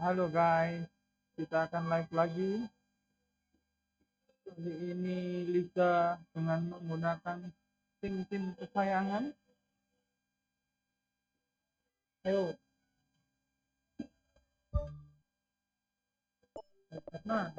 Halo guys, kita akan live lagi. Kali ini Liga dengan menggunakan tim-tim kesayangan. Ayo. Nah,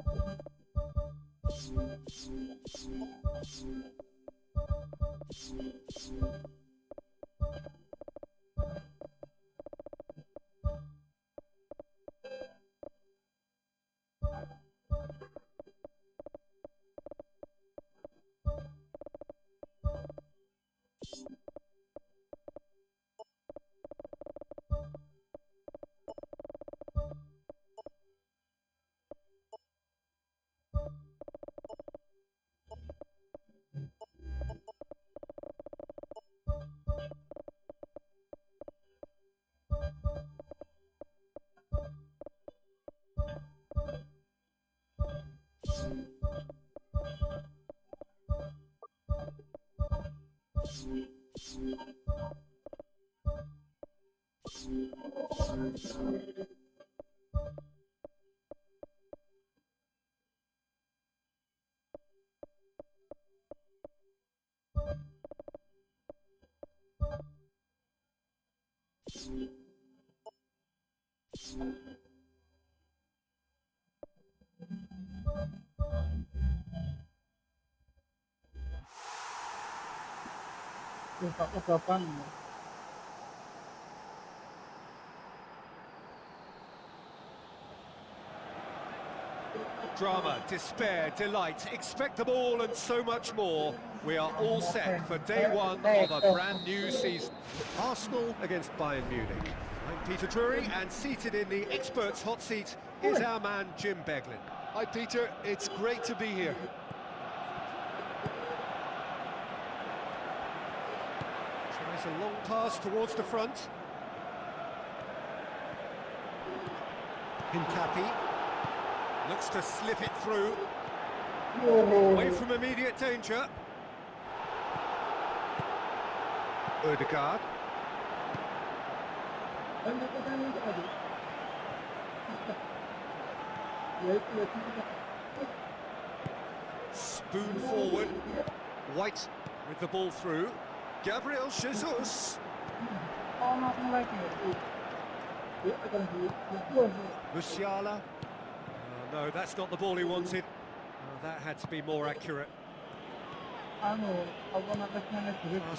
aku kapan? Drama, despair, delight, expect them all and so much more. We are all set for day one of a brand new season. Arsenal against Bayern Munich. I'm Peter Drury, and seated in the experts' hot seat is our man Jim Beglin. Hi Peter, it's great to be here. Tries a long pass towards the front. Hincapi looks to slip it through. Away from immediate danger. Odegaard. Spoon forward. White with the ball through. Gabriel Jesus. Musiala. No, that's not the ball he wanted. That had to be more accurate. Pass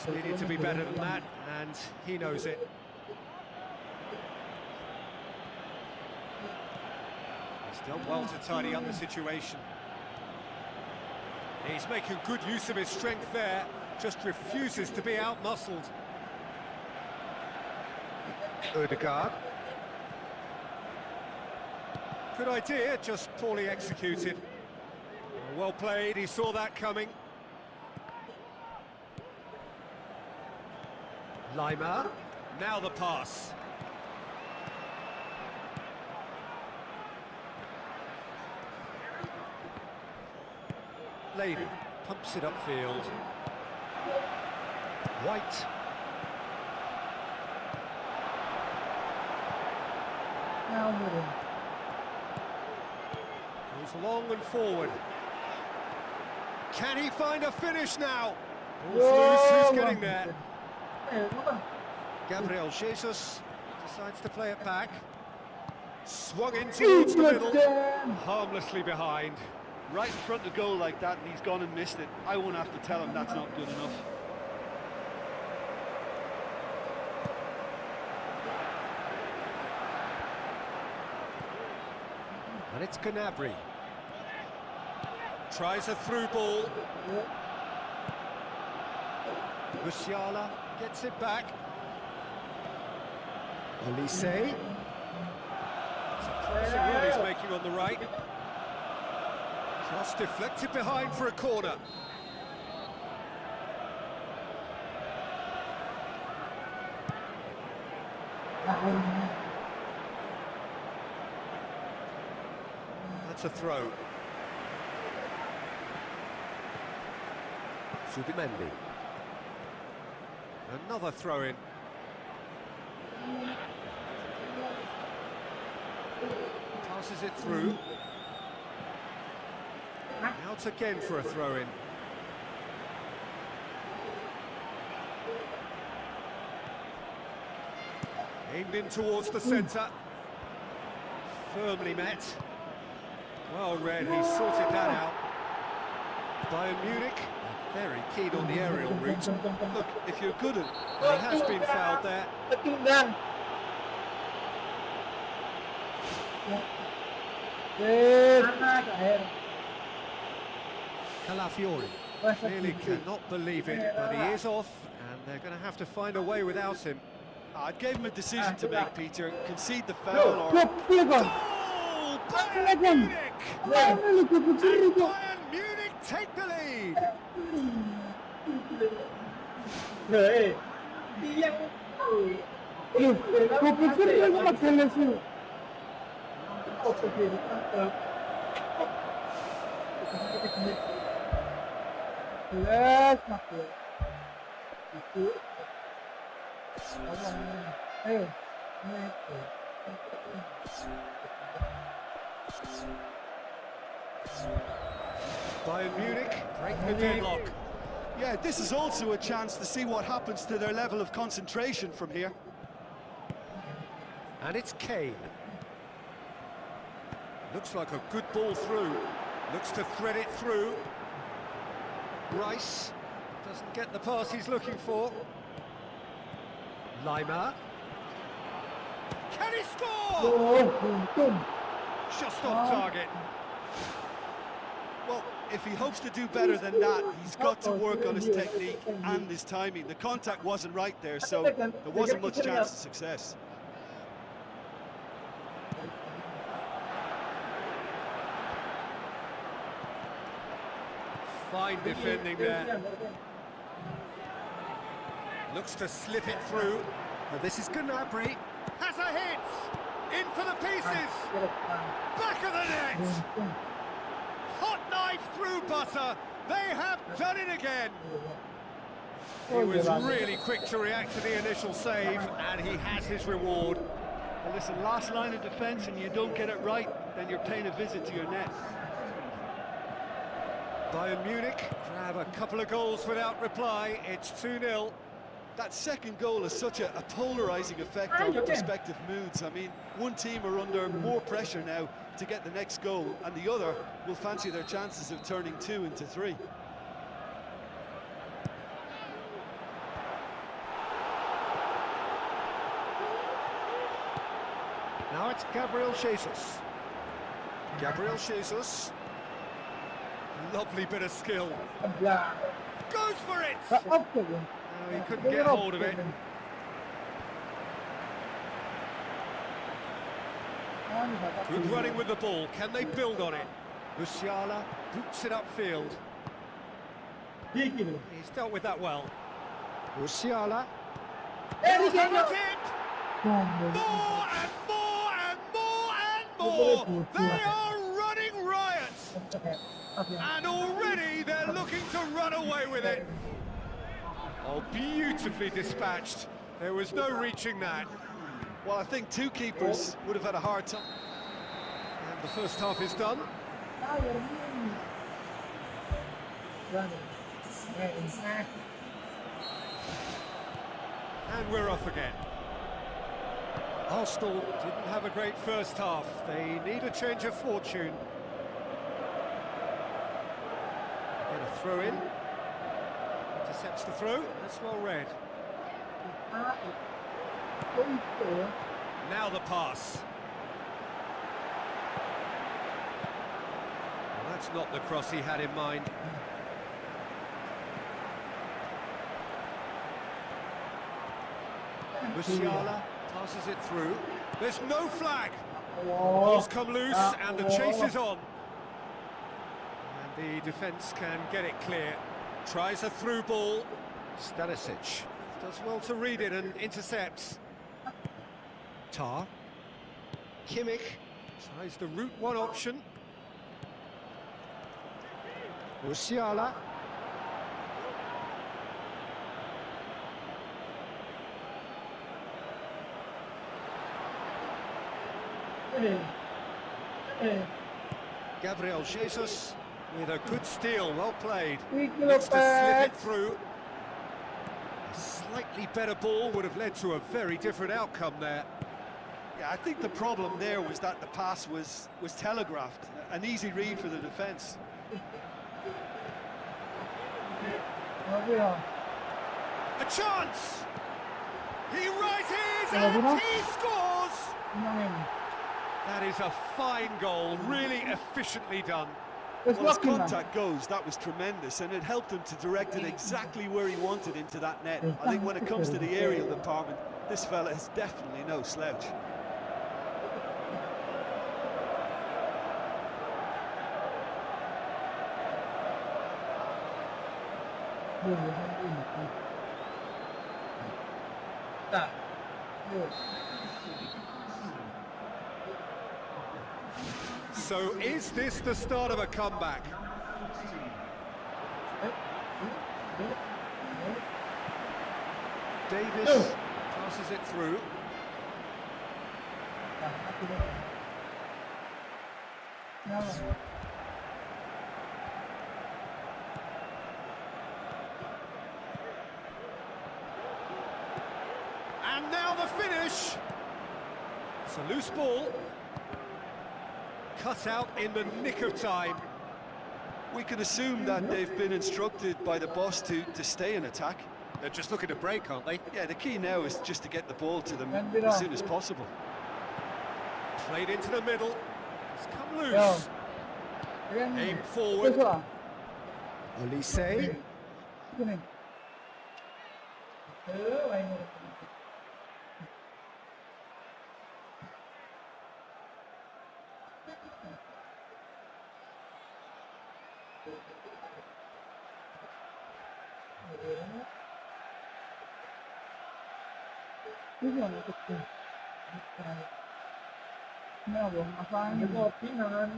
needed to be better than that, and he knows it. He's done well to tidy up the situation. He's making good use of his strength there, just refuses to be out-muscled. Odegaard. Good idea, just poorly executed. Well played, he saw that coming. Lima, now the pass. Lady pumps it upfield. White. Goes long and forward. Can he find a finish now? Ball's loose, who's getting there? Gabriel Jesus decides to play it back. Swung in towards the middle. Harmlessly behind. Right in front of goal like that and he's gone and missed it. I won't have to tell him that's not good enough. And it's Konami. Tries a through ball. Musiala gets it back. Elise. It's a crossing run he's making on the right. Cross deflected behind for a corner. That's a throw. Subimendi. Another throw in. Passes it through. Out again for a throw-in. Aimed in towards the centre. Firmly met. Well read, he sorted that out. Bayern Munich, very keen on the aerial route. Look, if you're good at... And he has been fouled there. Calafiori clearly cannot believe it, but he is off, and they're going to have to find a way without him. I gave him a decision to make, Peter. Concede the foul or... Goal! Bayern Munich! And Bayern Munich take the lead! Bayern Munich break the deadlock. Yeah, this is also a chance to see what happens to their level of concentration from here. And it's Kane. Looks like a good ball through. Looks to thread it through. Rice doesn't get the pass he's looking for. Lima. Can he score? Just off target. Well, if he hopes to do better than that, he's got to work on his technique and his timing. The contact wasn't right there, so there wasn't much chance of success. Fine defending there. Looks to slip it through. And this is Gnabry. Has a hit! In for the pieces! Back of the net! Hot knife through butter. They have done it again. He was really quick to react to the initial save, and he has his reward. Well, listen, last line of defence and you don't get it right, then you're paying a visit to your net. Bayern Munich grab a couple of goals without reply. It's 2-0. That second goal has such a polarising effect on respective moods. I mean, one team are under more pressure now to get the next goal, and the other will fancy their chances of turning 2 into 3. Now it's Gabriel Jesus. Gabriel Jesus. Lovely bit of skill. Goes for it! No, he couldn't get hold of it. Good running with the ball. Can they build on it? Musiala boots it upfield. He's dealt with that well. Musiala. He'll have a tip! More and more and more and more! They are running riot! And already they're looking to run away with it. Oh, beautifully dispatched. There was no reaching that. Well, I think two keepers would have had a hard time. And the first half is done. And we're off again. Arsenal didn't have a great first half. They need a change of fortune. Get a throw in. Intercepts the throw. That's well read. Now the pass. Well, that's not the cross he had in mind. Musiala passes it through. There's no flag. The ball's come loose and the chase is on. And the defence can get it clear. Tries a through ball. Stanisic does well to read it and intercepts. Tar. Kimmich tries the route one option. Musiala. Eh, eh. Gabriel Jesus with a good steal, well played. Wih, Looks to slip Lopez. it through. A slightly better ball would have led to a very different outcome there. Yeah, I think the problem there was that the pass was telegraphed. An easy read for the defence. Apa ya? A chance! He rises Hello, and Bruno. he scores! Gimana ini? That is a fine goal, really efficiently done. Terus Well, as blocking lah. contact goes, that was tremendous, and it helped him to direct it exactly where he wanted into that net. I think when it comes to the aerial department, this fella is definitely no slouch. Tak. Yo. So is this the start of a comeback? Davis passes it through. Kenapa? And now the finish. It's a loose ball. Cut out in the nick of time. We can assume that they've been instructed by the boss to stay in attack. They're just looking to break, aren't they? Yeah, the key now is just to get the ball to them as soon as possible. Played into the middle. It's come loose. Yo. Kan? Aim forward. Terus lah. Olise. Sini. Main. Ini yang kecil. Ini apa? Apaan? Kopi nan.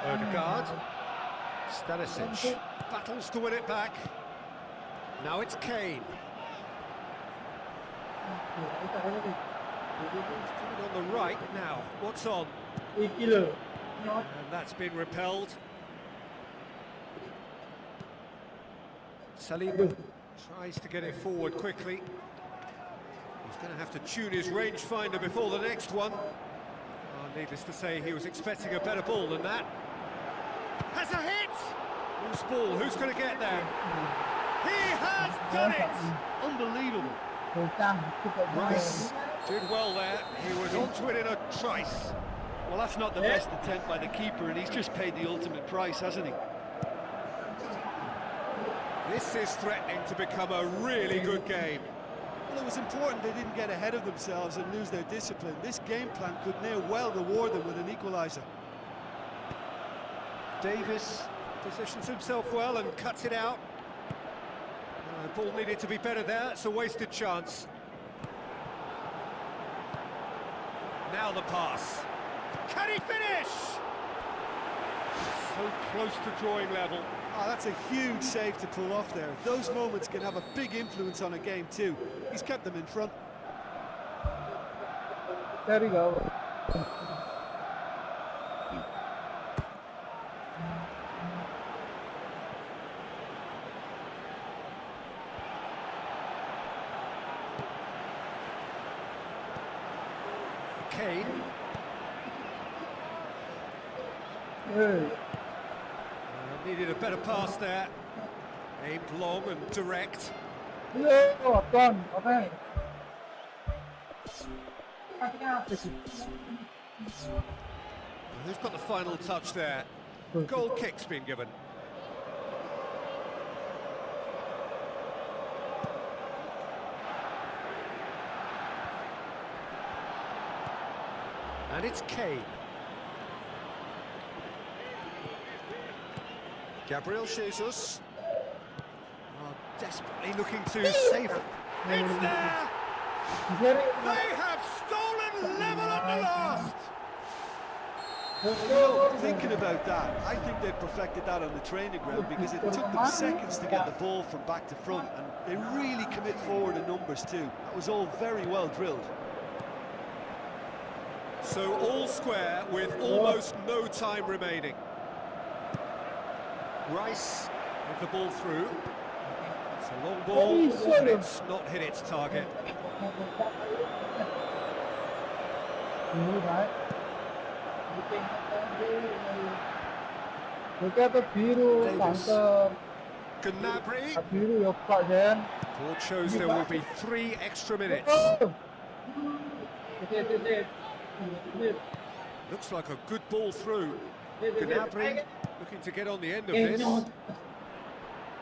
Odegaard. Stanisic battles to win it back. Now it's Kane. Coming on the right now. What's on? Kilo. And that's been repelled. Salim tries to get it forward quickly. He's going to have to tune his rangefinder before the next one. Needless to say, he was expecting a better ball than that. Has a hit! Loose ball, who's going to get there? He has done it! Unbelievable. Rice did well there. He was onto it in a trice. Well, that's not the best attempt by the keeper, and he's just paid the ultimate price, hasn't he? This is threatening to become a really good game. Well, it was important they didn't get ahead of themselves and lose their discipline. This game plan could now well reward them with an equaliser. Davis positions himself well and cuts it out. The ball needed to be better there. It's a wasted chance. Now the pass. Can he finish? So close to drawing level. Oh, that's a huge save to pull off there. Those moments can have a big influence on a game too. He's kept them in front. There we go. Kane. Hey. Needed a better pass there. Aimed long and direct. Yo, Don, okay. Who's got the final touch there? Goal kick's been given. And it's Kane. Gabriel Jesus. Desperately looking to save it. It's there! They have stolen level at the last! You know, thinking about that, I think they've perfected that on the training ground because it took them seconds to get the ball from back to front, and they really commit forward in numbers too. That was all very well drilled. So all square with almost no time remaining. Rice with the ball through. It's a long ball, but it's not hit its target. Gnabry. Board shows there will be 3 extra minutes. Looks like a good ball through. Gnabry looking to get on the end of this.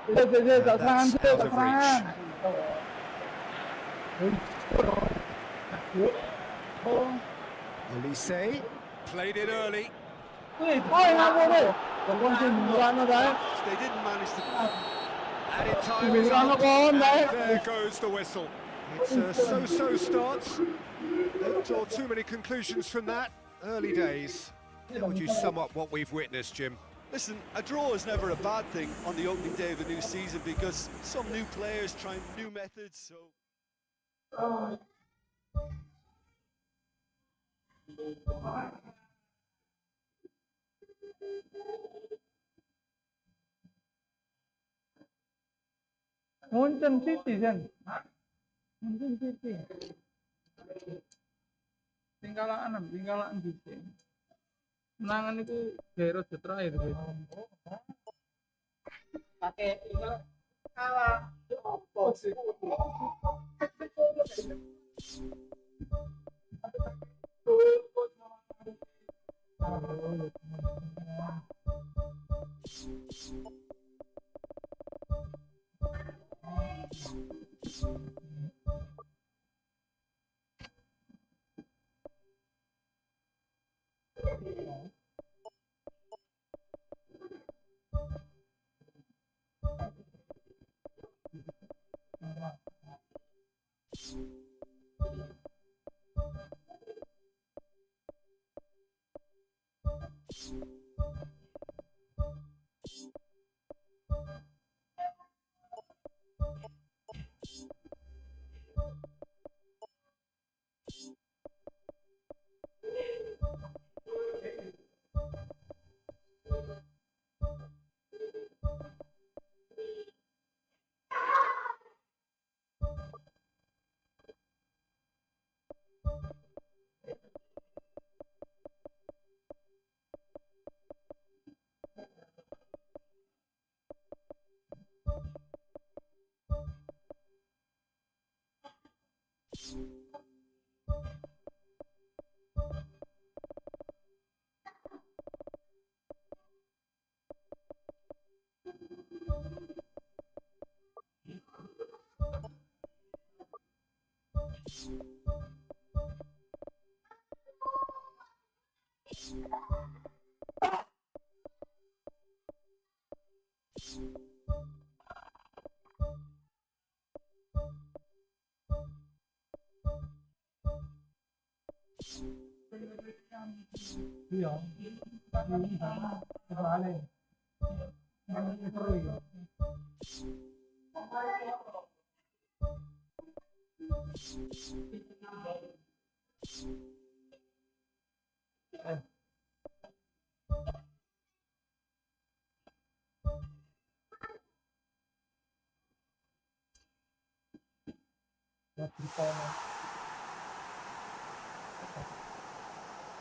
And that's out of reach. Olise played it early. They didn't manage to... Added time is up, and there goes the whistle. It's a so-so start. Don't draw too many conclusions from that. Early days. How would you sum up what we've witnessed, Jim? Listen, a draw is never a bad thing on the opening day of a new season because some new players trying new methods, so... Munchen City kan? Munchen City. Tinggalan City. Menangan itu hero terakhir. Pakai tinggal kalah. Iya. Kebalik. Seru ya.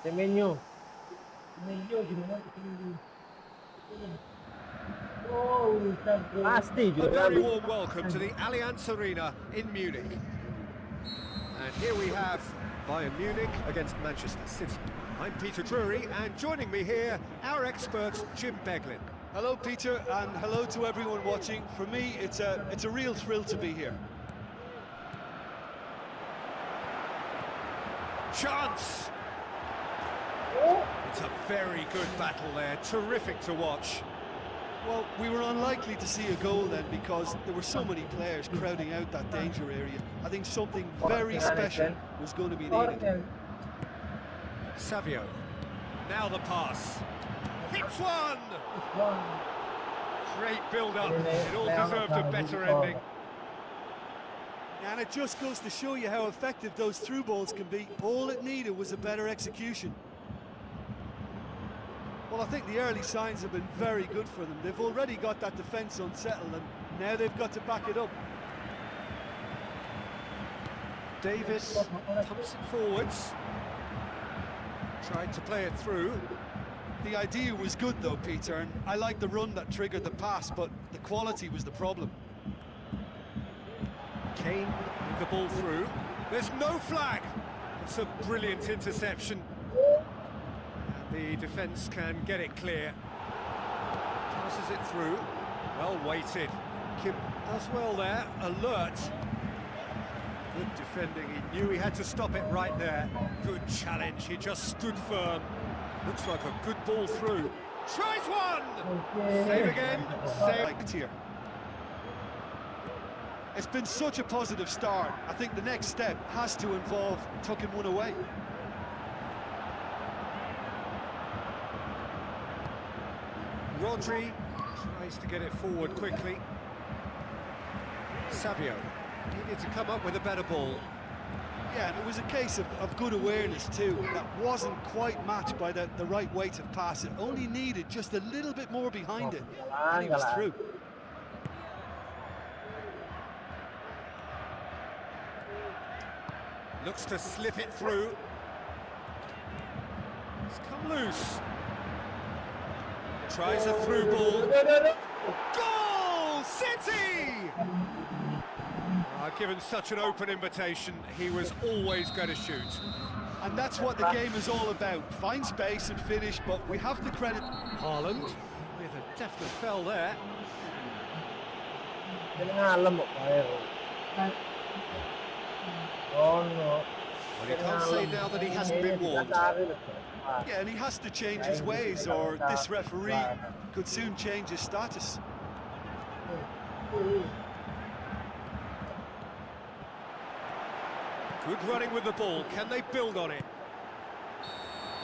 Menu gimana? Pasti A very warm welcome to the Allianz Arena in Munich. And here we have Bayern Munich against Manchester City. I'm Peter Drury, and joining me here, our expert Jim Beglin. Hello, Peter, and hello to everyone watching. For me, it's a real thrill to be here. Chance! It's a very good battle there, terrific to watch. Well, we were unlikely to see a goal then because there were so many players crowding out that danger area. I think something very special was going to be needed. Savio. Now the pass. Hits one! One. Great build-up. It all deserved a better ending. And it just goes to show you how effective those through balls can be. All it needed was a better execution. Well, I think the early signs have been very good for them. They've already got that defence unsettled, and now they've got to back it up. Davis pumps it forwards. Tried to play it through. The idea was good though, Peter, and I like the run that triggered the pass, but the quality was the problem. Kane with the ball through. There's no flag. It's a brilliant interception. And the defence can get it clear. Passes it through. Well weighted. Kim does well there. Alert. Good defending. He knew he had to stop it right there. Good challenge. He just stood firm. Looks like a good ball through. Tries one! Save again. Save. Here. It's been such a positive start. I think the next step has to involve tucking one away. Rodri tries to get it forward quickly. Savio needed to come up with a better ball. Yeah, and it was a case of good awareness too. That wasn't quite matched by the right weight of pass. It only needed just a little bit more behind it, and he was through. Looks to slip it through. It's come loose. Tries a through ball. Goal! City! Given such an open invitation, he was always going to shoot. And that's what the game is all about. Find space and finish, but we have to credit Haaland with a definite fell there. Well, you can't say now that he hasn't been warned. Yeah, and he has to change his ways, or this referee could soon change his status. Good running with the ball. Can they build on it?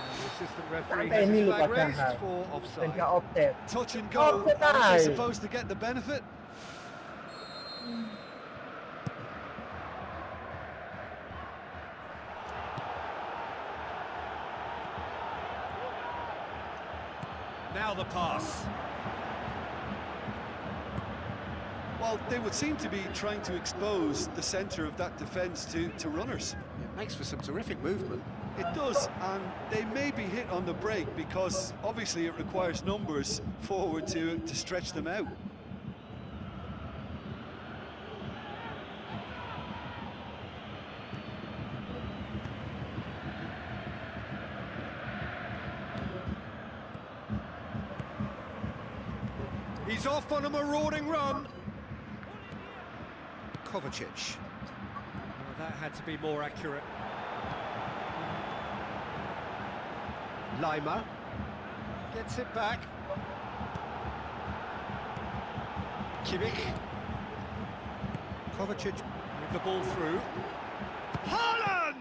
And the assistant referee has his flag raised for offside. Touch and go. Aren't they supposed to get the benefit? Now the pass. Well, they would seem to be trying to expose the centre of that defence to runners. It makes for some terrific movement. It does, and they may be hit on the break because obviously it requires numbers forward to stretch them out. He's off on a marauding run. Kovacic. Well, that had to be more accurate. Lima gets it back. Kimmich. Kovacic with the ball through. Haaland!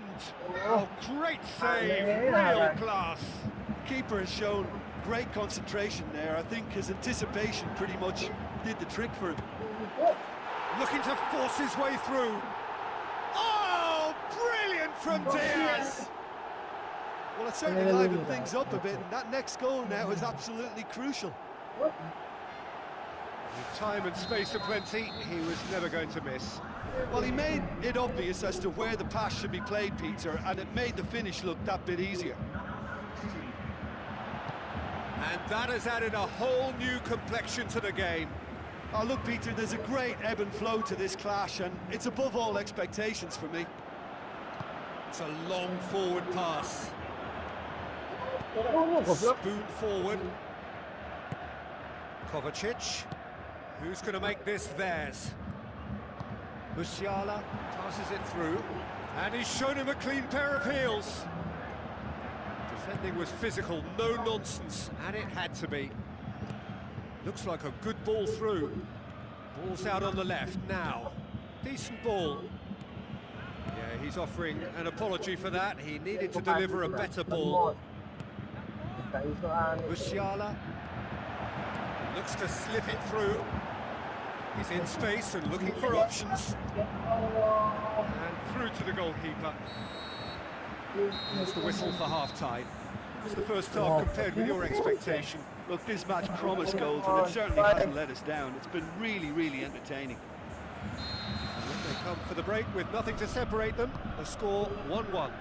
Oh, great save, real class. Keeper has shown great concentration there. I think his anticipation pretty much did the trick for him. Looking to force his way through. Oh, brilliant from Diaz! Well, it certainly livened things up a bit, and that next goal now is absolutely crucial. With time and space aplenty, he was never going to miss. Well, he made it obvious as to where the pass should be played, Peter, and it made the finish look that bit easier. And that has added a whole new complexion to the game. Oh, look, Peter, there's a great ebb and flow to this clash, and it's above all expectations for me. It's a long forward pass. Spoon forward. Kovacic. Who's going to make this theirs? Musiala passes it through. And he's shown him a clean pair of heels. Defending was physical, no nonsense, and it had to be. Looks like a good ball through. Ball's out on the left now. Decent ball. Yeah, he's offering an apology for that. He needed to deliver a better ball. Musiala looks to slip it through. He's in space and looking for options. And through to the goalkeeper. Here's the whistle for half-time. It's the first half compared with your expectation. Look, this match promised goals, and it certainly hasn't let us down. It's been really, really entertaining. And they come for the break with nothing to separate them. The score 1-1.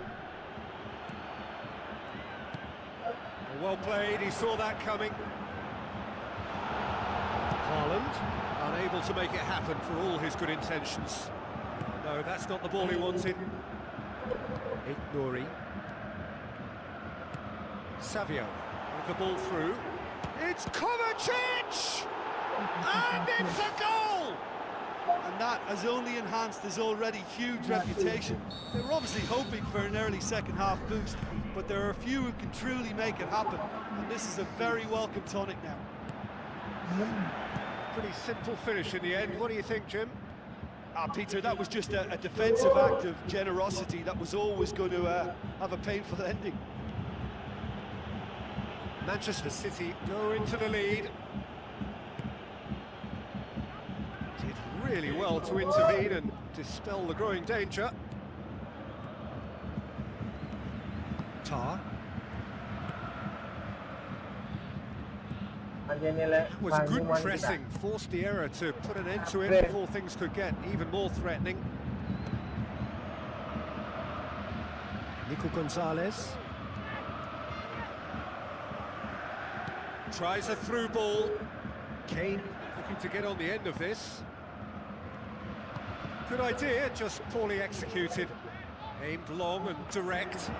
Well played, he saw that coming. Haaland, unable to make it happen for all his good intentions. No, that's not the ball he wanted. Nouri. Savio with the ball through. It's Kovacic! And it's a goal! And that has only enhanced his already huge reputation. They were obviously hoping for an early second-half boost, but there are a few who can truly make it happen, and this is a very welcome tonic now. Pretty simple finish in the end. What do you think, Jim? Peter, that was just a defensive act of generosity that was always going to have a painful ending. Manchester City go into the lead. Did really well to intervene and dispel the growing danger. Tar. That was good pressing, forced the error to put an end to it before things could get even more threatening. Nico Gonzalez. Tries a through ball. Kane looking to get on the end of this. Good idea, just poorly executed. Aimed long and direct.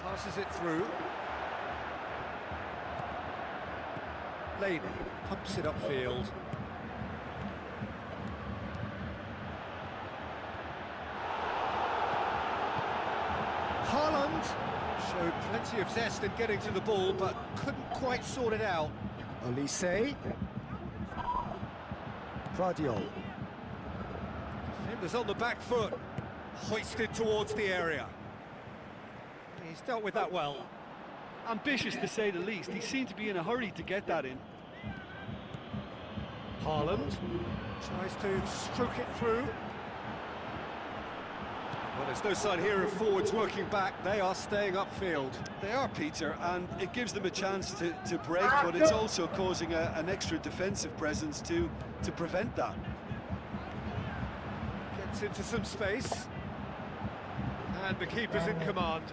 Passes it through. Lane pumps it upfield. Haaland showed plenty of zest in getting to the ball, but couldn't quite sort it out. Olise. Guardiola. Defenders on the back foot, hoisted towards the area. He's dealt with that well. Ambitious to say the least. He seemed to be in a hurry to get that in. Haaland tries to stroke it through. Well, there's no sign here of forwards working back. They are staying upfield. They are, Peter, and it gives them a chance to break, but it's also causing an extra defensive presence to prevent that. Gets into some space. And the keeper's in command.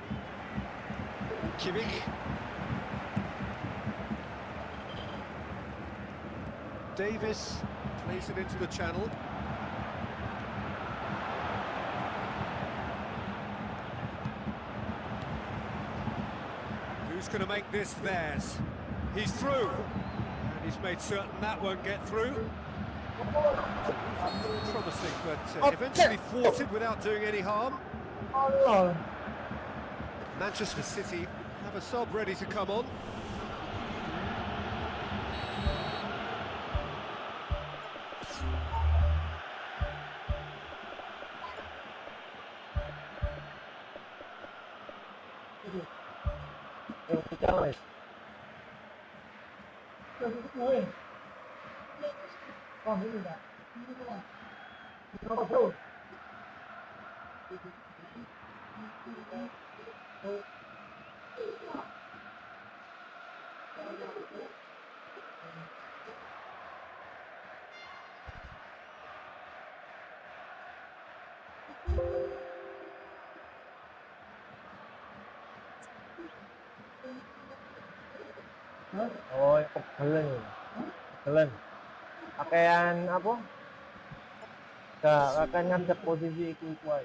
Kimmich. Davis plays it into the channel. Who's going to make this theirs? He's through. And he's made certain that won't get through. Promising, but eventually thwarted without doing any harm. Manchester City have a sub ready to come on. Oh, kelen. Kelen. Pakaian apa? Akan ngadep posisi iku ae.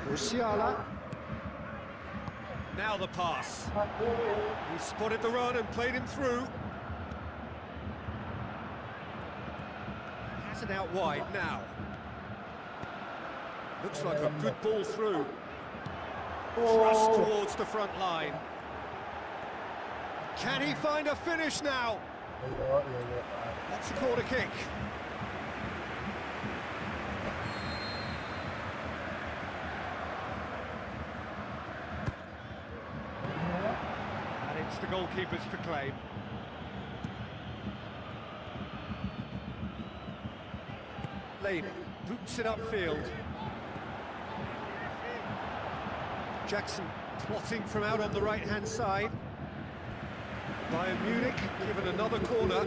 Musiala. Now the pass. He spotted the run and played him through. Has it out wide now. Looks like a good ball through. Thrust towards the front line. Can he find a finish now? That's a corner kick. And it's the goalkeeper's to claim. Lane boots it upfield. Jackson plotting from out on the right-hand side. Bayern Munich given another corner.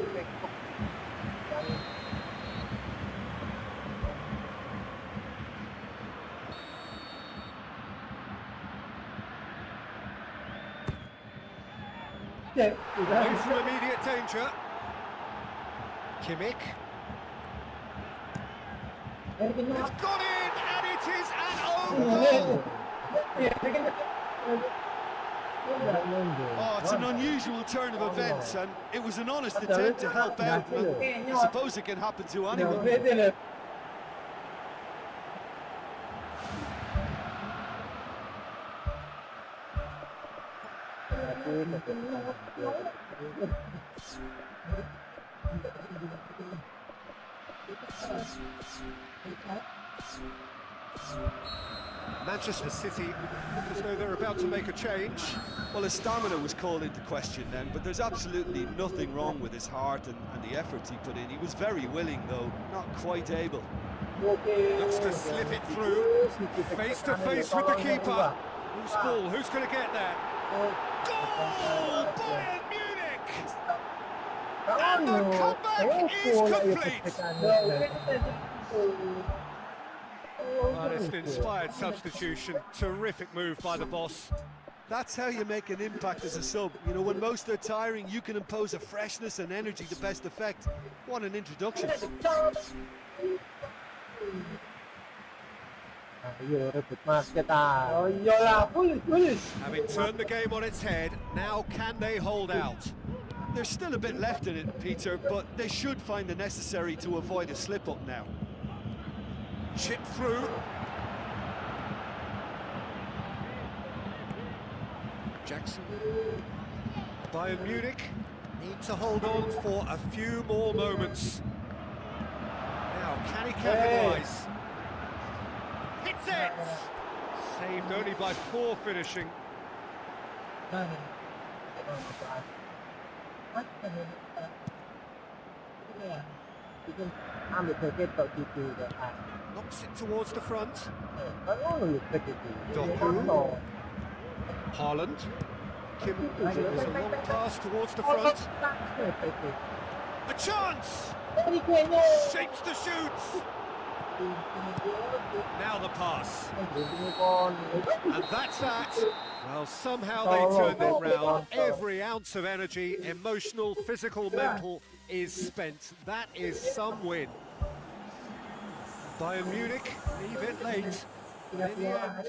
Away from immediate danger. Kimmich. It's gone in, and it is an own goal. Oh, it's an unusual turn of events, and it was an honest attempt to help out, but I suppose it can happen to anyone. Manchester City look as though they're about to make a change. Well, his stamina was called into question then, but there's absolutely nothing wrong with his heart and the efforts he put in. He was very willing, though, not quite able. Looks to slip it through. Face to face with the keeper. Who's ball? Who's going to get there? Goal! Bayern Munich! And the comeback is complete! Honest, inspired substitution. Terrific move by the boss. That's how you make an impact as a sub. You know, when most are tiring, you can impose a freshness and energy to best effect. What an introduction. Having turned the game on its head, now can they hold out? There's still a bit left in it, Peter, but they should find the necessary to avoid a slip-up now. Chip through. Jackson. Bayern Munich need to hold on for a few more moments. Now, can he capitalise? Hits it! Saved only by poor finishing. Knocks it towards the front. Doku. Haaland. Kim there's a long pass towards the front. A chance! Shapes the shoots! Now the pass. And that's that. Well, somehow they turned it round. Every ounce of energy, emotional, physical, mental, is spent. That is some win. Bayern Munich leave it late. But in the end,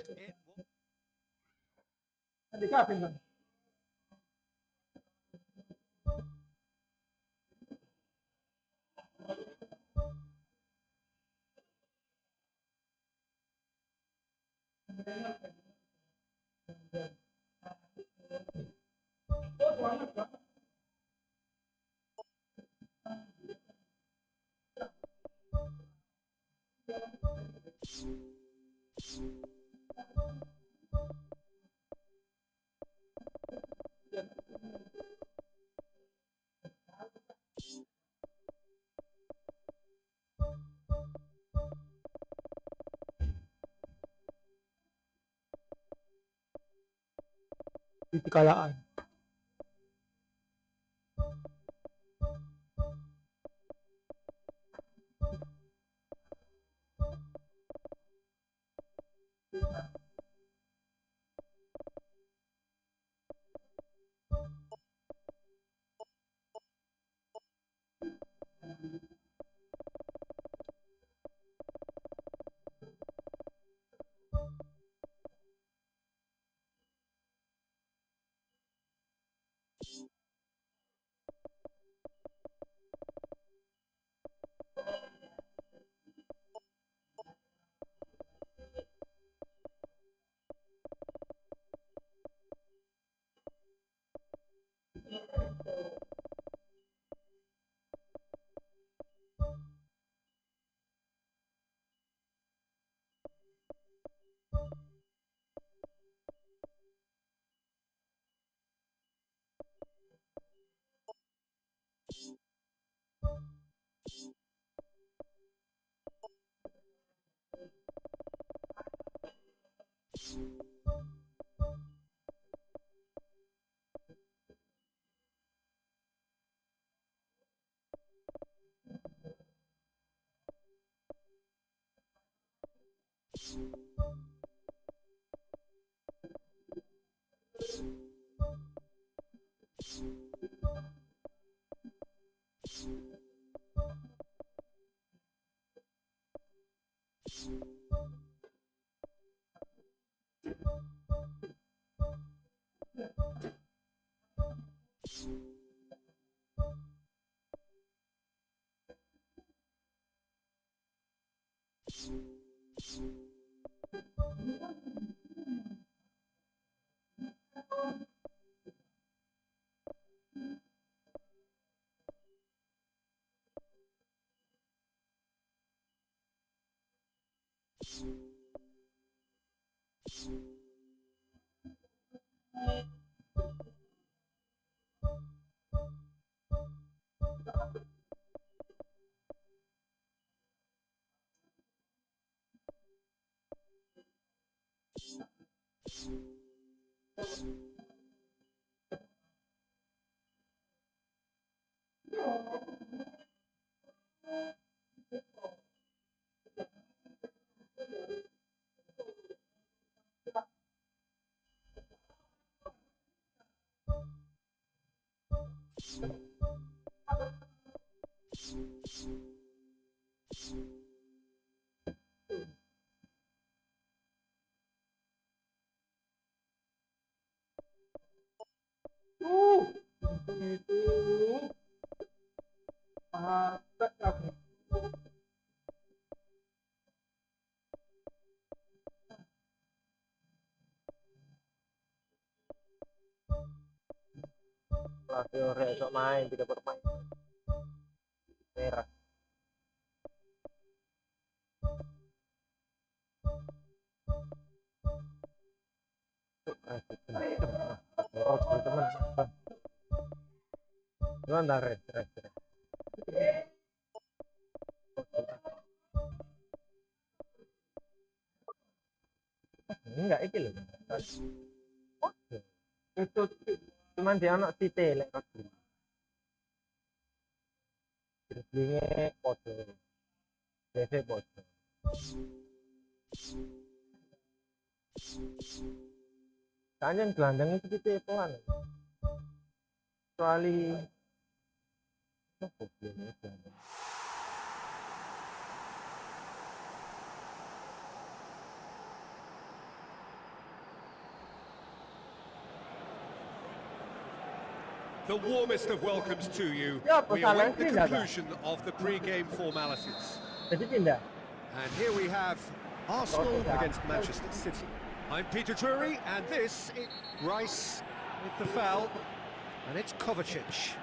Titikalaan. Itu patek aku. Lasio esok main, tidak bermain. Merah. Bentar, rest. Enggak, iki lho. Itu Cuman dia anak tite lek kaki. Driblingnya podo. DC podo. Kanjen gelandang itu tite pelan. Kecuali The warmest of welcomes to you. Ya, We await the persalaan sih, Daga. conclusion of the pre-game formalities. jadi pindah. And here we have Arsenal against Manchester City. I'm Peter Drury, and this is Rice with the foul, and it's Kovacic.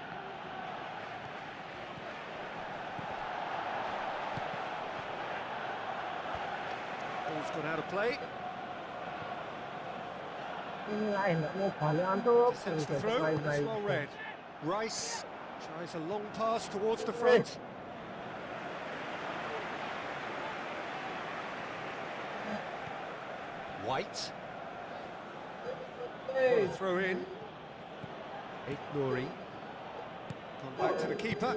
Ball's gone out of play. Ini lain, nggak mau balik antuk. Sends the throw, it's well read. Rice tries a long pass towards the front. White. Throw in. Nouri. Gone back to the keeper.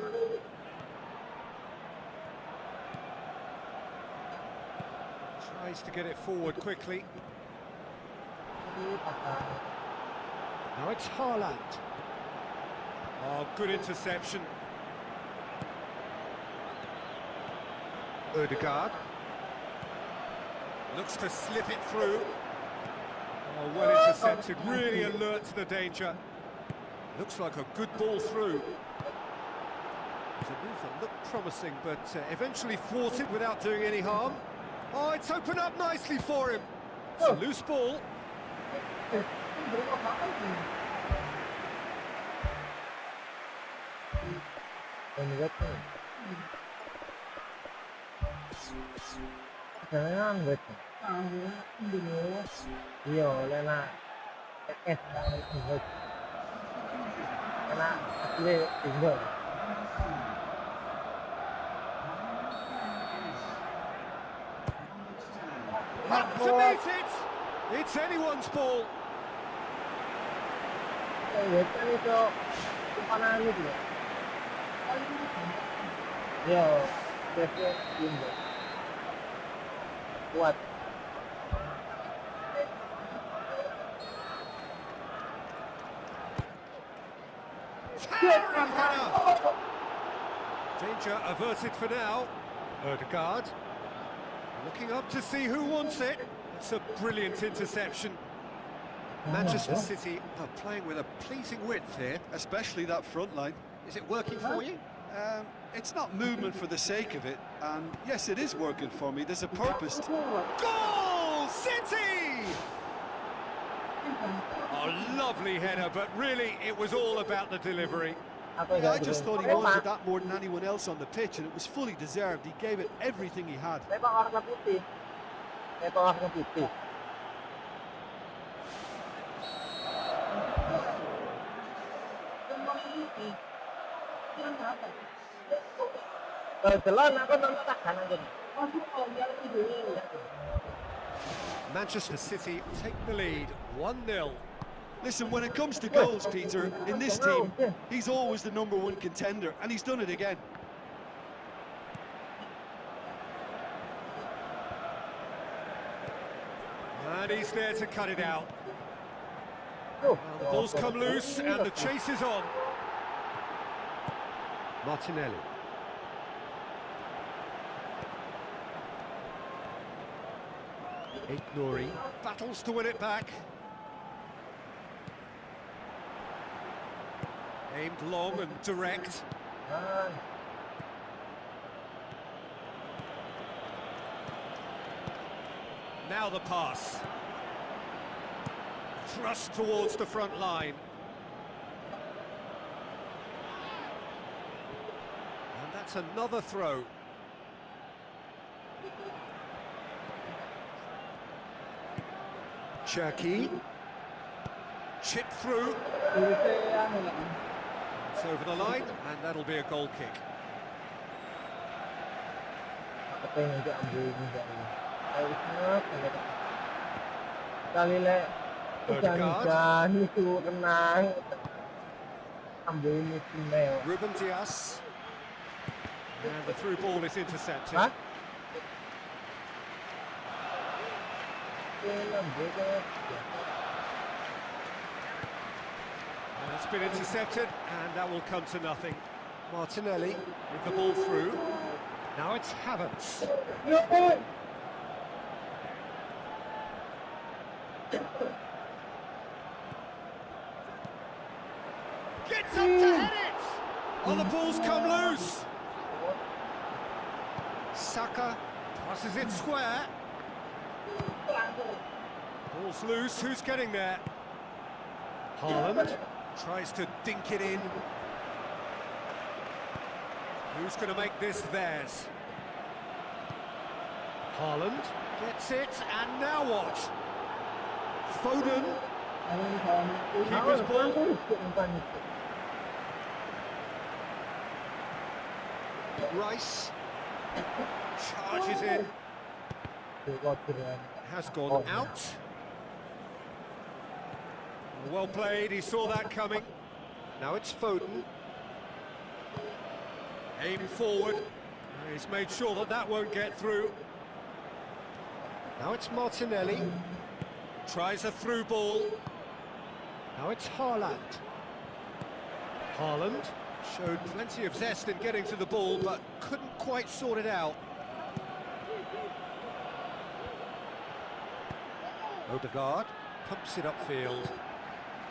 Tries to get it forward quickly. Now it's Haaland. Oh, good interception. Ødegaard. Looks to slip it through. Oh, well intercepted, really alert to the danger. Looks like a good ball through. The move looked promising, but eventually thwarted without doing any harm. Oh, it's opened up nicely for him. It's a loose ball. Jangan buat. Iya, lena es buat. Karena asli tinggal. Up to meet it. It's anyone's ball. Wetan itu kepanan itu. Iya, biasanya tinggal. Kuat. Towering header. Danger averted for now. Odegaard looking up to see who wants it. It's a brilliant interception. Manchester City are playing with a pleasing width here. Especially that front line. Is it working for you? It's not movement for the sake of it, and yes, it is working for me. There's a purpose. Goal! City! A lovely header, but really it was all about the delivery. I just thought he wanted that more than anyone else on the pitch, and it was fully deserved. He gave it everything he had. Manchester City take the lead, 1-0. Listen, when it comes to goals, Peter, in this team, he's always the #1 contender, and he's done it again. And he's there to cut it out. Well, the ball's come loose and the chase is on. Martinelli. Nouri battles to win it back. Aimed long and direct. Now the pass. Thrust towards the front line. And that's another throw. Cherki. Chip through. It's over the line, and that'll be a goal kick. Ruben Dias. And the through ball is intercepted. And it's been intercepted, and that will come to nothing. Martinelli with the ball through. Now it's Havertz. Gets up to head it! Oh, the ball's come loose! Saka passes it square. Ball's loose, who's getting there? Haaland tries to dink it in. Who's going to make this theirs? Haaland gets it, and now what? Foden. Keeper's ball. Rice charges in. Has gone out. Well played, he saw that coming. Now it's Foden. Aim forward. He's made sure that that won't get through. Now it's Martinelli. Tries a through ball. Now it's Haaland. Haaland showed plenty of zest in getting to the ball, but couldn't quite sort it out. Odegaard pumps it upfield.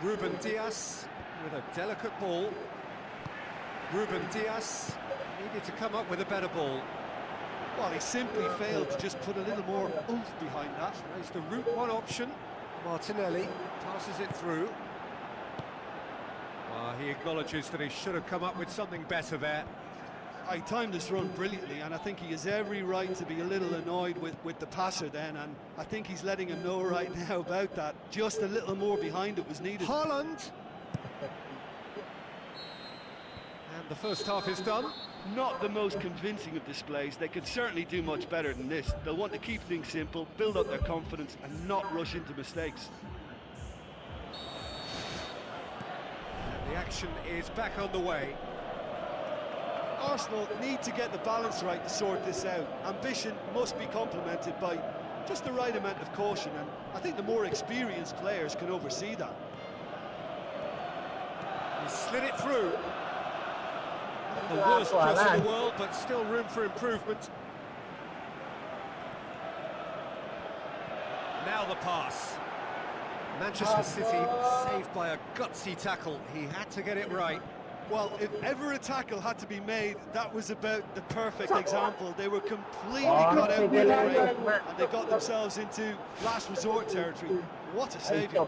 Ruben Dias with a delicate ball. Ruben Dias needed to come up with a better ball. Well, he simply failed to just put a little more oomph behind that. There's the route one option. Martinelli passes it through. He acknowledges that he should have come up with something better there. I timed this run brilliantly, and I think he has every right to be a little annoyed with the passer then, and I think he's letting him know right now about that. Just a little more behind it was needed. Haaland! And the first half is done. Not the most convincing of displays. They could certainly do much better than this. They'll want to keep things simple, build up their confidence, and not rush into mistakes. And the action is back on the way. Arsenal need to get the balance right to sort this out. Ambition must be complemented by just the right amount of caution, and I think the more experienced players can oversee that. He slid it through. The worst cross in the world, but still room for improvement. Now the pass. Manchester City saved by a gutsy tackle. He had to get it right. Well, if ever a tackle had to be made, that was about the perfect example. They were completely cut out by the break, and they got themselves into last resort territory. What a saving.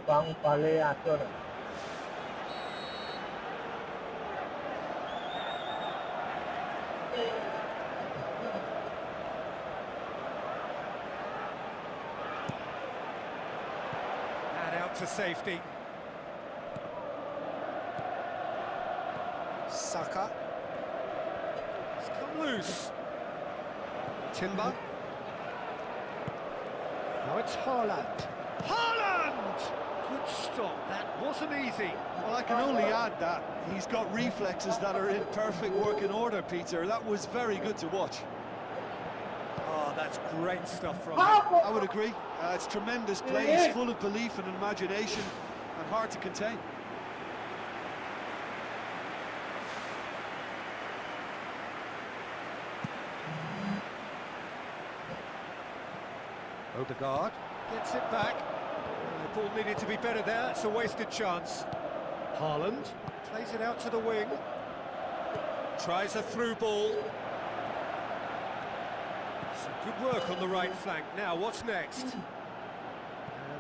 To safety. Saka. It's come loose. Timber. Now it's Haaland. Haaland! Good stop. That wasn't easy. Well, I can only add that he's got reflexes that are in perfect working order, Peter. That was very good to watch. Oh, that's great stuff from him. I would agree. It's tremendous play. He's full of belief and imagination and hard to contain. Odegaard gets it back. The ball needed to be better there. It's a wasted chance. Haaland plays it out to the wing. Tries a through ball. Some good work on the right flank. Now, what's next? And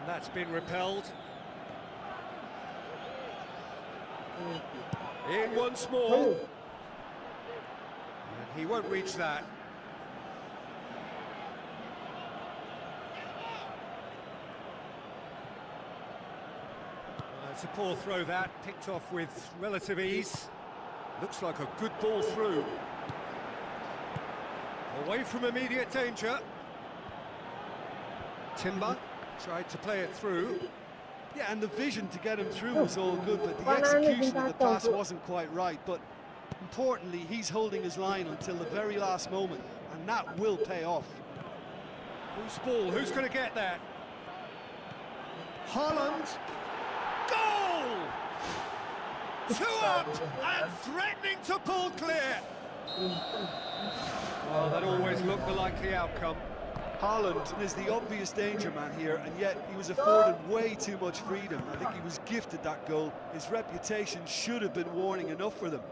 that's been repelled. In once more. And he won't reach that. It's a poor throw that, picked off with relative ease. Looks like a good ball through. Away from immediate danger. Timber tried to play it through. Yeah, and the vision to get him through was all good, but the execution of the pass wasn't quite right. But importantly, he's holding his line until the very last moment, and that will pay off. Whose ball? Who's going to get that? Haaland. Goal! 2 up and threatening to pull clear. Well, that always looked the likely outcome. Haaland is the obvious danger man here, and yet he was afforded way too much freedom. I think he was gifted that goal. His reputation should have been warning enough for them.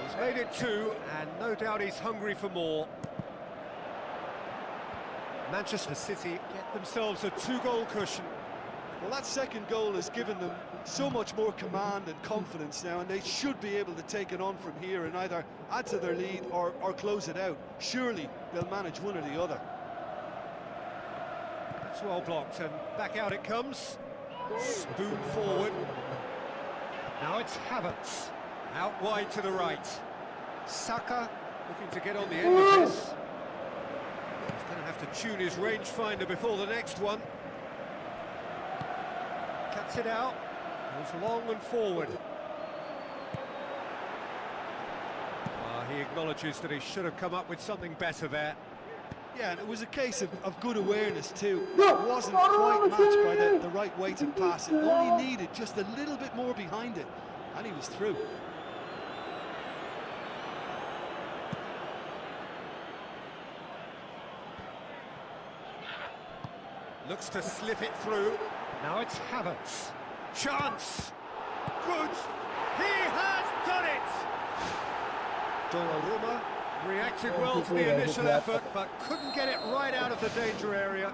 He's made it 2, and no doubt he's hungry for more. Manchester City get themselves a 2-goal cushion. Well, that second goal has given them so much more command and confidence now, and they should be able to take it on from here and either add to their lead or close it out. Surely they'll manage one or the other. It's well blocked, and back out it comes. Spoon forward. Now it's Havertz. Out wide to the right. Saka looking to get on the end of this. He's going to have to tune his rangefinder before the next one. Cuts it out, goes long and forward. He acknowledges that he should have come up with something better there. Yeah, and it was a case of good awareness too. It wasn't quite matched by the right weight of pass. It only needed just a little bit more behind it, and he was through. Looks to slip it through. Now it's Havertz. Chance! Good! He has done it! Donnarumma reacted well to the initial effort, but couldn't get it right out of the danger area.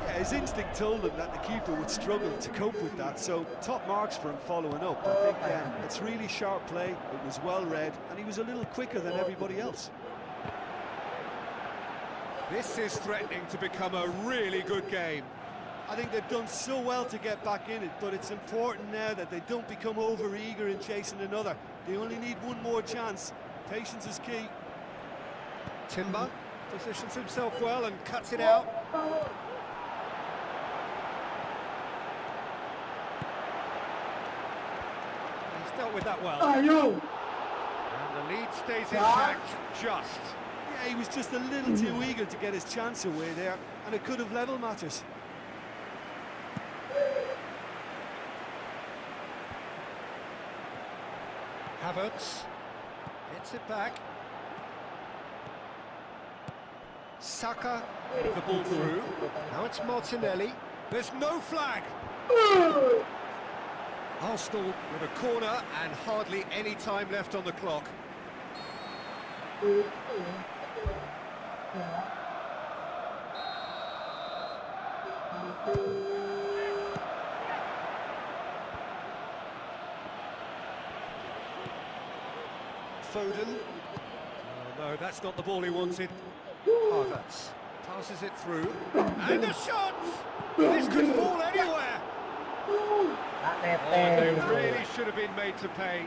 Yeah, his instinct told him that the keeper would struggle to cope with that, so top marks for him following up. I think it's really sharp play, it was well read, and he was a little quicker than everybody else. This is threatening to become a really good game. I think they've done so well to get back in it, but it's important now that they don't become over-eager in chasing another. They only need one more chance. Patience is key. Timber positions himself well and cuts it out. He's dealt with that well. And the lead stays intact, just. Yeah, he was just a little too eager to get his chance away there, and it could have level matters. Havertz gets it back. Saka with the ball through. Now it's Martinelli. There's no flag. Arsenal with a corner and hardly any time left on the clock. Foden. Oh, no, that's not the ball he wanted. Havertz passes it through. And a shot! This could fall anywhere. They really should have been made to pay.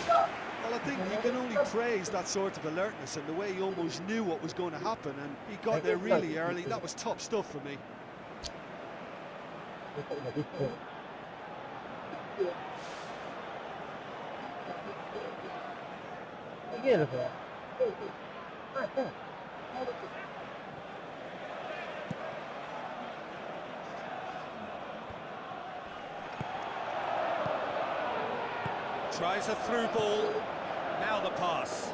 Well, I think you can only praise that sort of alertness and the way he almost knew what was going to happen, and he got there really early. That was top stuff for me. Tries a through ball. Now the pass.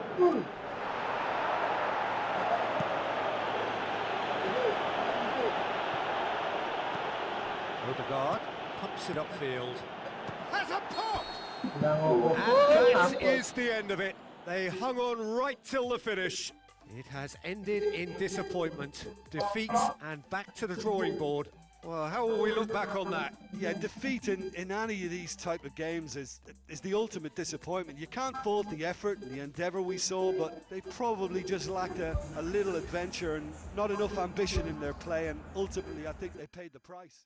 Odegaard pumps it upfield. Has a pop! And that is the end of it. They hung on right till the finish. It has ended in disappointment, defeat, and back to the drawing board. Well, how will we look back on that? Yeah, defeat in any of these type of games is the ultimate disappointment. You can't fault the effort and the endeavour we saw, but they probably just lacked a little adventure and not enough ambition in their play, and ultimately I think they paid the price.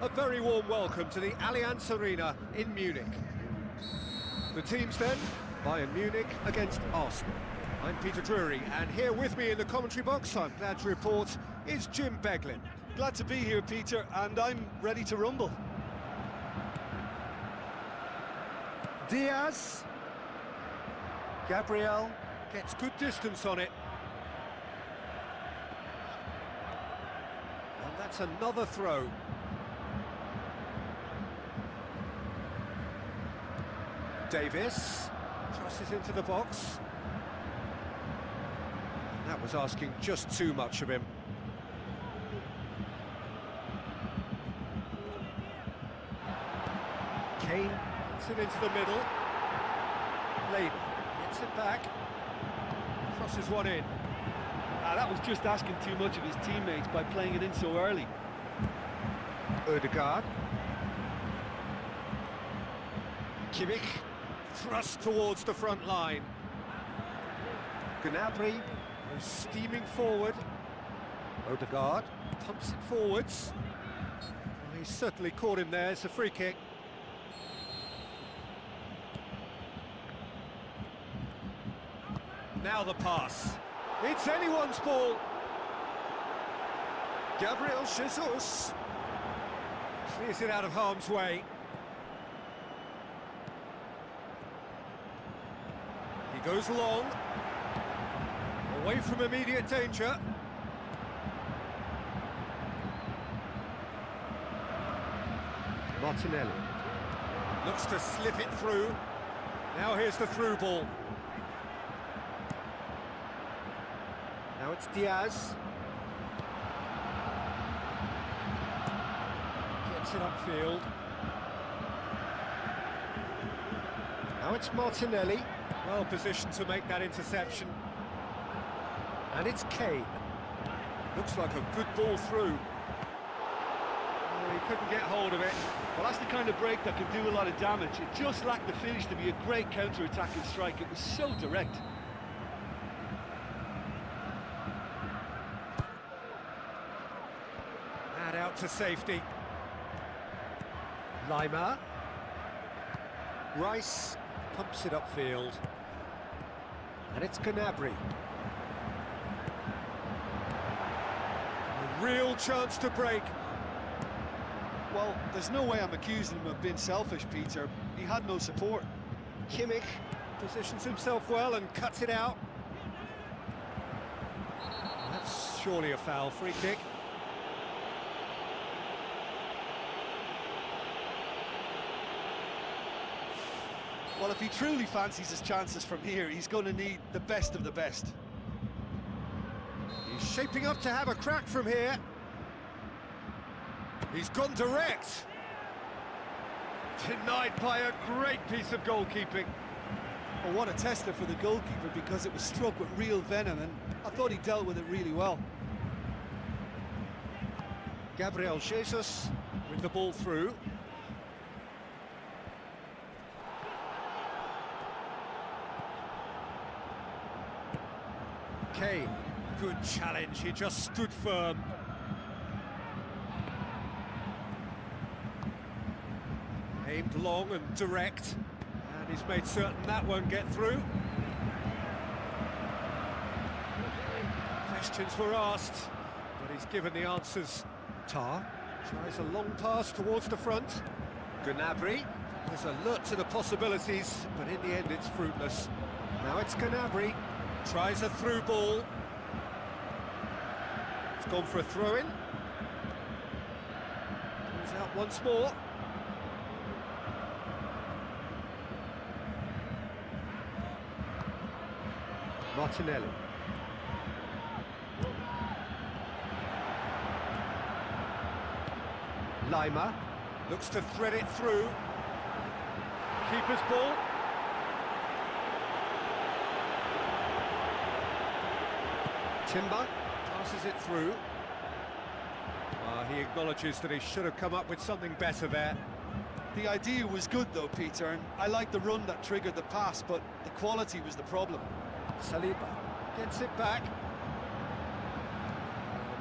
A very warm welcome to the Allianz Arena in Munich. The teams then, Bayern Munich against Arsenal. I'm Peter Drury, and here with me in the commentary box, I'm glad to report, is Jim Beglin. Glad to be here, Peter, and I'm ready to rumble. Diaz. Gabriel gets good distance on it. And that's another throw. Davis crosses into the box. That was asking just too much of him. Kane puts it into the middle. Laden gets it back. Crosses one in. That was just asking too much of his teammates by playing it in so early. Ødegaard. Kimmich. Thrust towards the front line. Gnabry goes steaming forward. Ødegaard pumps it forwards. Well, he's certainly caught him there. It's a free kick. Now the pass. It's anyone's ball. Gabriel Jesus clears it out of harm's way. He goes long, away from immediate danger. Martinelli looks to slip it through. Now here's the through ball. Now it's Diaz. Gets it upfield. Now it's Martinelli. Well positioned to make that interception. And it's Kane. Looks like a good ball through. Oh, he couldn't get hold of it. Well, that's the kind of break that can do a lot of damage. It just lacked the finish to be a great counter-attacking strike. It was so direct. And out to safety. Lima. Rice pumps it upfield. And it's Gnabry. A real chance to break. Well, there's no way I'm accusing him of being selfish, Peter. He had no support. Kimmich positions himself well and cuts it out. That's surely a foul. Free kick. Well, if he truly fancies his chances from here, he's going to need the best of the best. He's shaping up to have a crack from here. He's gone direct. Denied by a great piece of goalkeeping. Well, what a tester for the goalkeeper, because it was struck with real venom, and I thought he dealt with it really well. Gabriel Jesus with the ball through. Kane, good challenge, he just stood firm. Aimed long and direct, and he's made certain that won't get through. Questions were asked, but he's given the answers. Tar tries a long pass towards the front. Gnabry is alert to the possibilities, but in the end it's fruitless. Now it's Gnabry. Tries a through ball. It's gone for a throw-in. Goes out once more. Martinelli. Lima looks to thread it through. Keeper's ball. Timber passes it through. He acknowledges that he should have come up with something better there. The idea was good though, Peter, and I like the run that triggered the pass, but the quality was the problem. Saliba gets it back.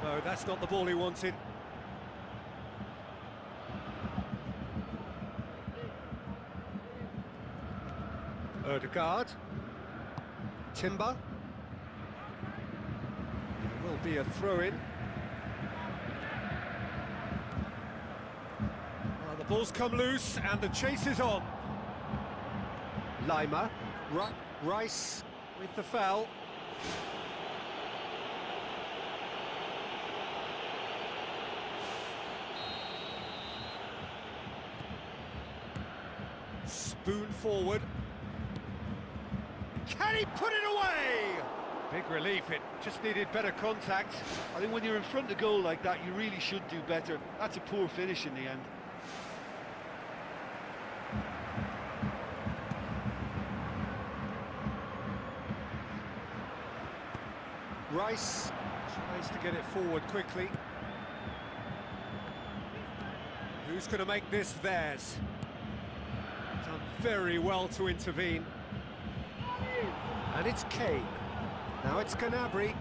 Oh, no, that's not the ball he wanted. Ødegaard. Timber. There will be a throw-in. Well, the ball's come loose and the chase is on. Lima. Rice with the foul. Spoon forward. Can he put it away? Big relief, it just needed better contact. I think when you're in front of goal like that, you really should do better. That's a poor finish in the end. Rice tries to get it forward quickly. Who's going to make this theirs? Done very well to intervene. And it's Kane. Now it's Gnabry.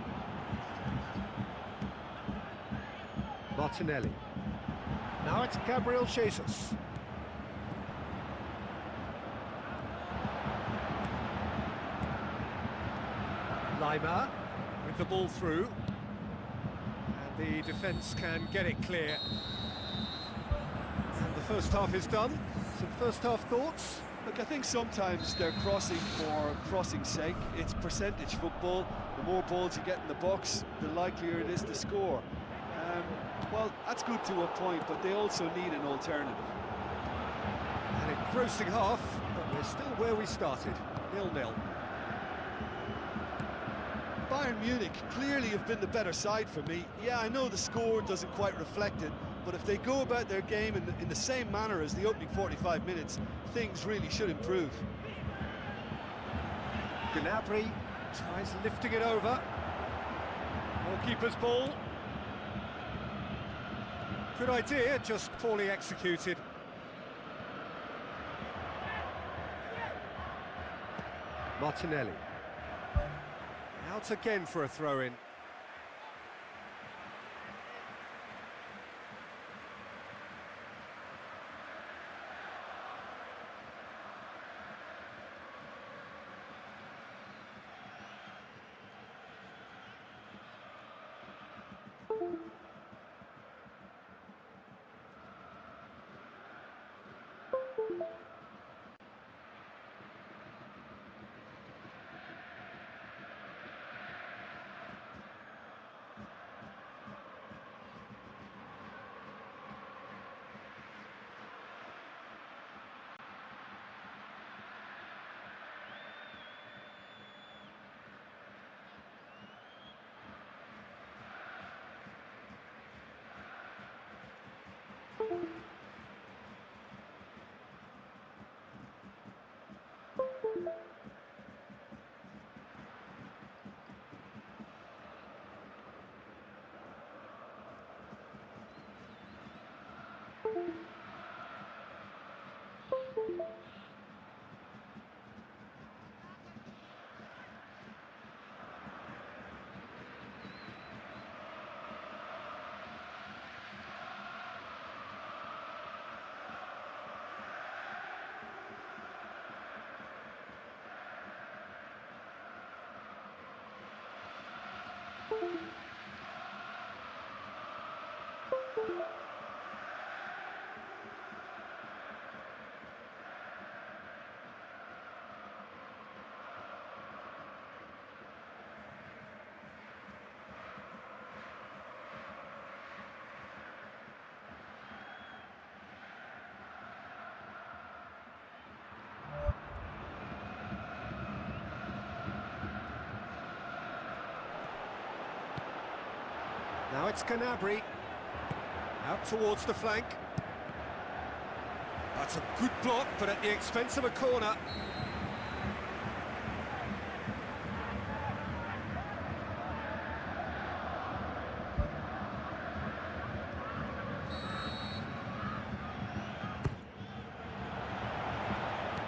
Martinelli. Now it's Gabriel Jesus. Lima with the ball through. And the defence can get it clear. And the first half is done. Some first half thoughts? Look, I think sometimes they're crossing for crossing's sake. It's percentage football. The more balls you get in the box, the likelier it is to score. Well, that's good to a point, but they also need an alternative. An engrossing half, but we're still where we started, 0-0. Bayern Munich clearly have been the better side for me. Yeah, I know the score doesn't quite reflect it, but if they go about their game in the same manner as the opening 45 minutes, things really should improve. Gnabry tries lifting it over. Goalkeeper's ball. Good idea, just poorly executed. Martinelli. Out again for a throw-in. Now it's Gnabry. Out towards the flank. That's a good block, but at the expense of a corner.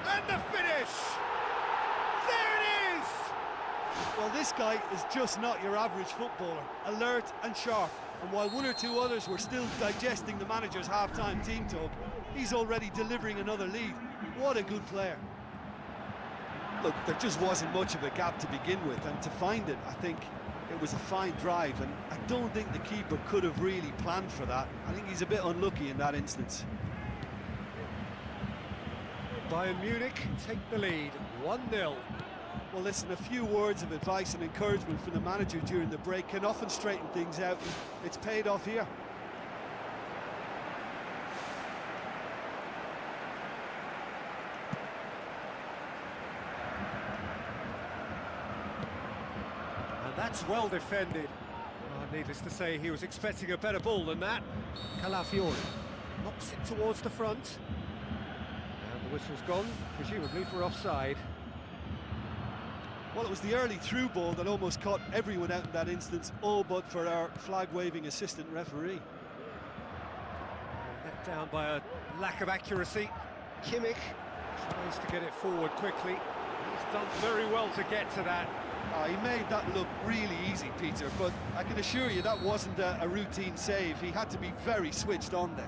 And the finish! There it is! Well, this guy is just not your average footballer. Alert and sharp. And while one or two others were still digesting the manager's half-time team talk, he's already delivering another lead. What a good player. Look, there just wasn't much of a gap to begin with, and to find it, I think it was a fine drive, and I don't think the keeper could have really planned for that. I think he's a bit unlucky in that instance. Bayern Munich take the lead, 1-0. Well, listen, a few words of advice and encouragement from the manager during the break can often straighten things out. It's paid off here. And that's well defended. Needless to say, he was expecting a better ball than that. Calafiori knocks it towards the front. And the whistle's gone, presumably for offside. Well, it was the early through ball that almost caught everyone out in that instance, all but for our flag-waving assistant referee. Let down by a lack of accuracy. Kimmich tries to get it forward quickly. He's done very well to get to that. He made that look really easy, Peter, but I can assure you that wasn't a routine save. He had to be very switched on there.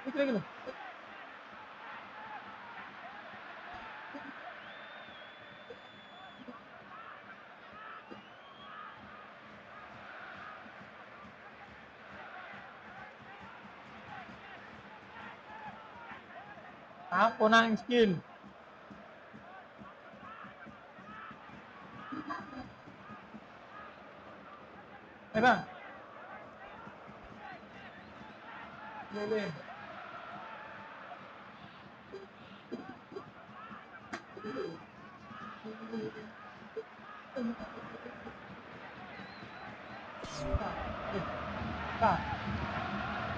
Dikit lagi loh. Apa nang skill? Bang. Boleh.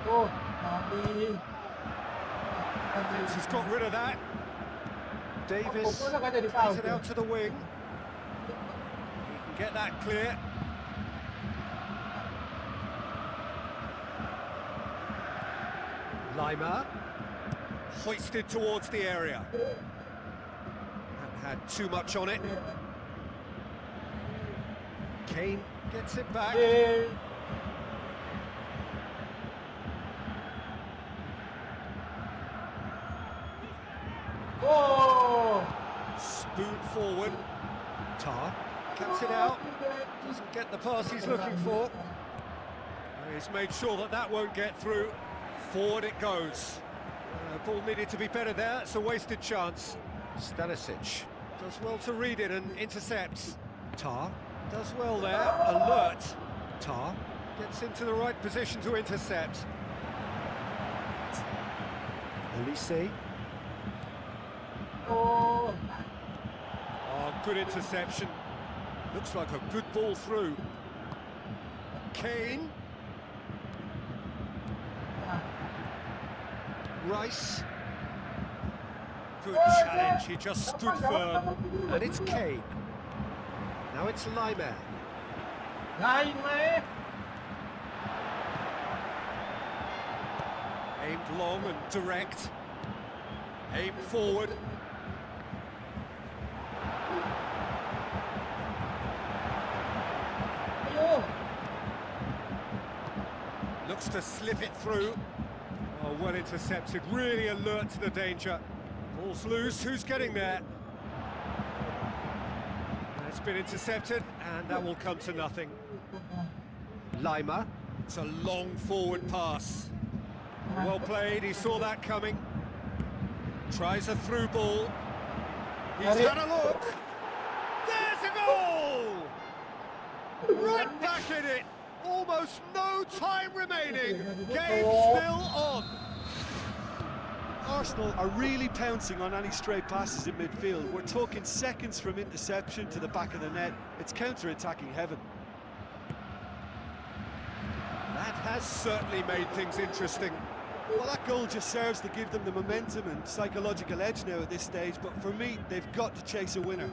Oh, mati. He's got rid of that. Davis Pokoknya kan jadi plays foul. it out to the wing. He can get that clear. Lima hoisted towards the area. Haven't had too much on it. Kane gets it back. Eh, Oh, Spoon forward. Tar cuts it out. Doesn't get the pass he's looking for. He's made sure that that won't get through. Forward it goes. Ball needed to be better there. It's a wasted chance. Stanisic does well to read it and intercepts. Tar does well there. Alert. Tar gets into the right position to intercept. Olise. oh, Oh, good interception. Looks like a good ball through. Kane. Rice. Good challenge, he just stood firm. And it's Kane. Now it's Lima. lain meh. Aimed long and direct. Aimed forward. Ayo. Looks to slip it through. Oh, well intercepted, really alert to the danger. Ball's loose, who's getting there? It's been intercepted, and that will come to nothing. Lima, it's a long forward pass. Well played, he saw that coming. Tries a through ball. He's had a look. There's a goal! Right back in it. Almost no time remaining. Game still on. Arsenal are really pouncing on any stray passes in midfield. We're talking seconds from interception to the back of the net. It's counter-attacking heaven. That has certainly made things interesting. Well, that goal just serves to give them the momentum and psychological edge now at this stage, but for me, they've got to chase a winner.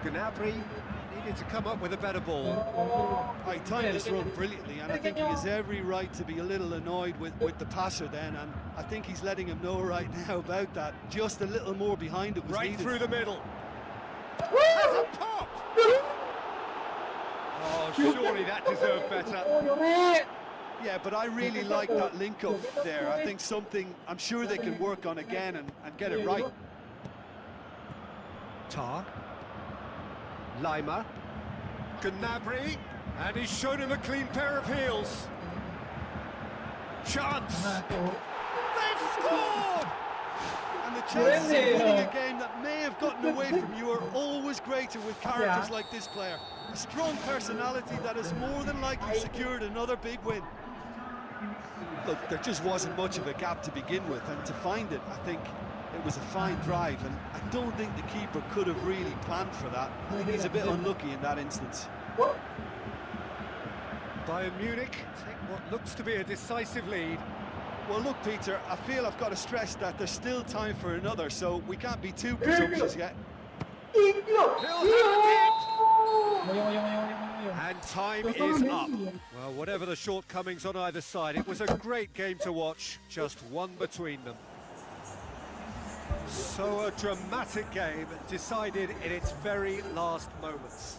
Gnabry needed to come up with a better ball. He timed this run brilliantly, and I think he has every right to be a little annoyed with the passer then, and I think he's letting him know right now about that. Just a little more behind it was Right needed. through the middle. Has a pop! Oh, surely that deserved better. Yeah, but I really like that link-up there. I think something I'm sure they can work on again and get it right. Tar. Lima. Gnabry. And he's shown him a clean pair of heels. Chance. They've scored! And the chances of winning a game that may have gotten away from you are always greater with characters like this player. A strong personality that has more than likely secured another big win. Look, there just wasn't much of a gap to begin with, and to find it, I think it was a fine drive, and I don't think the keeper could have really planned for that. I think he's a bit unlucky in that instance. Bayern Munich take what looks to be a decisive lead. Well, look, Peter, I feel I've got to stress that there's still time for another, so we can't be too presumptuous yet. He'll have it! Ayo. And time is up. Well, whatever the shortcomings on either side, it was a great game to watch, just one between them. So a dramatic game decided in its very last moments.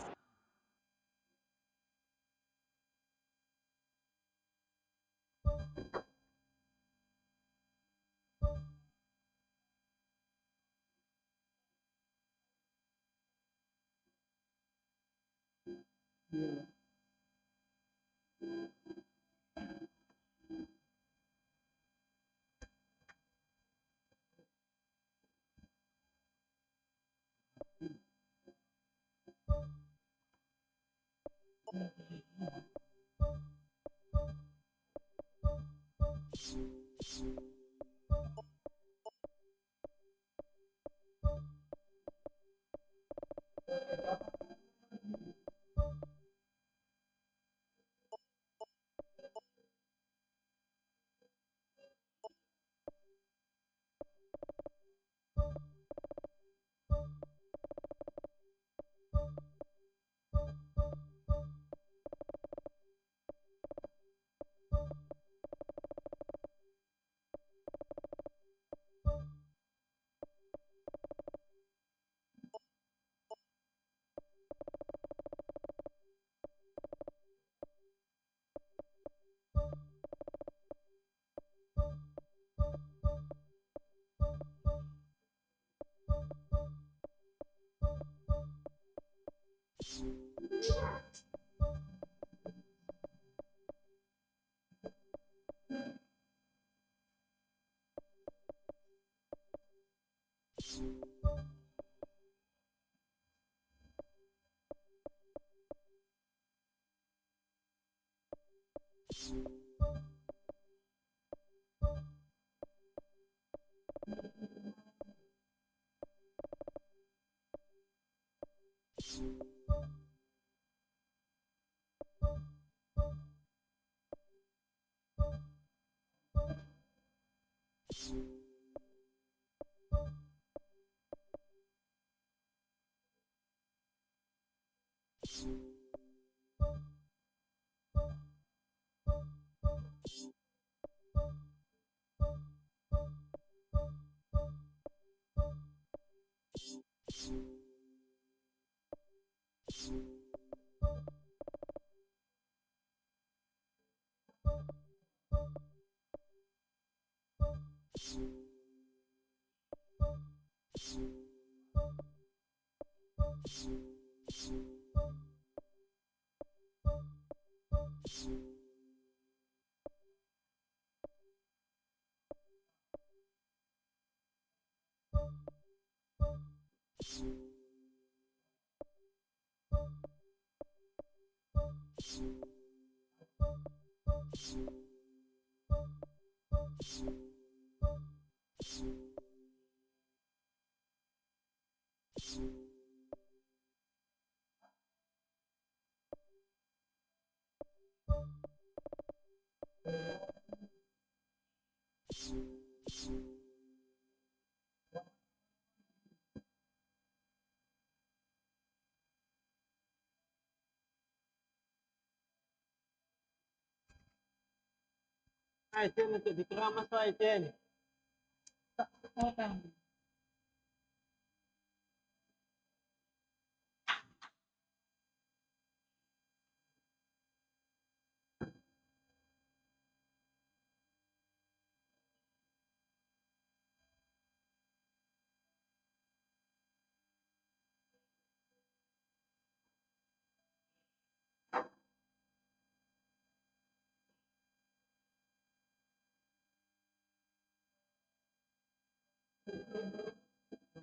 Aijen untuk dikeramas tuh Aijen.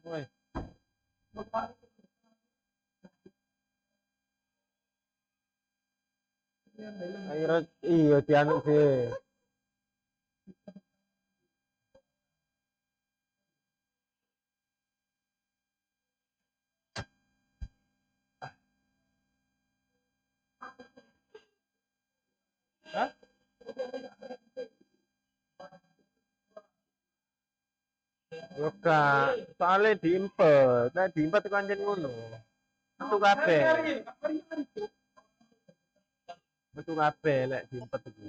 Woi. Akhirnya iya dianu sih. Hah? Yo kak, soalnya diimpet, nah diimpet itu anjen ngono. Metu kabeh. Metu kabeh lek diimpet iki.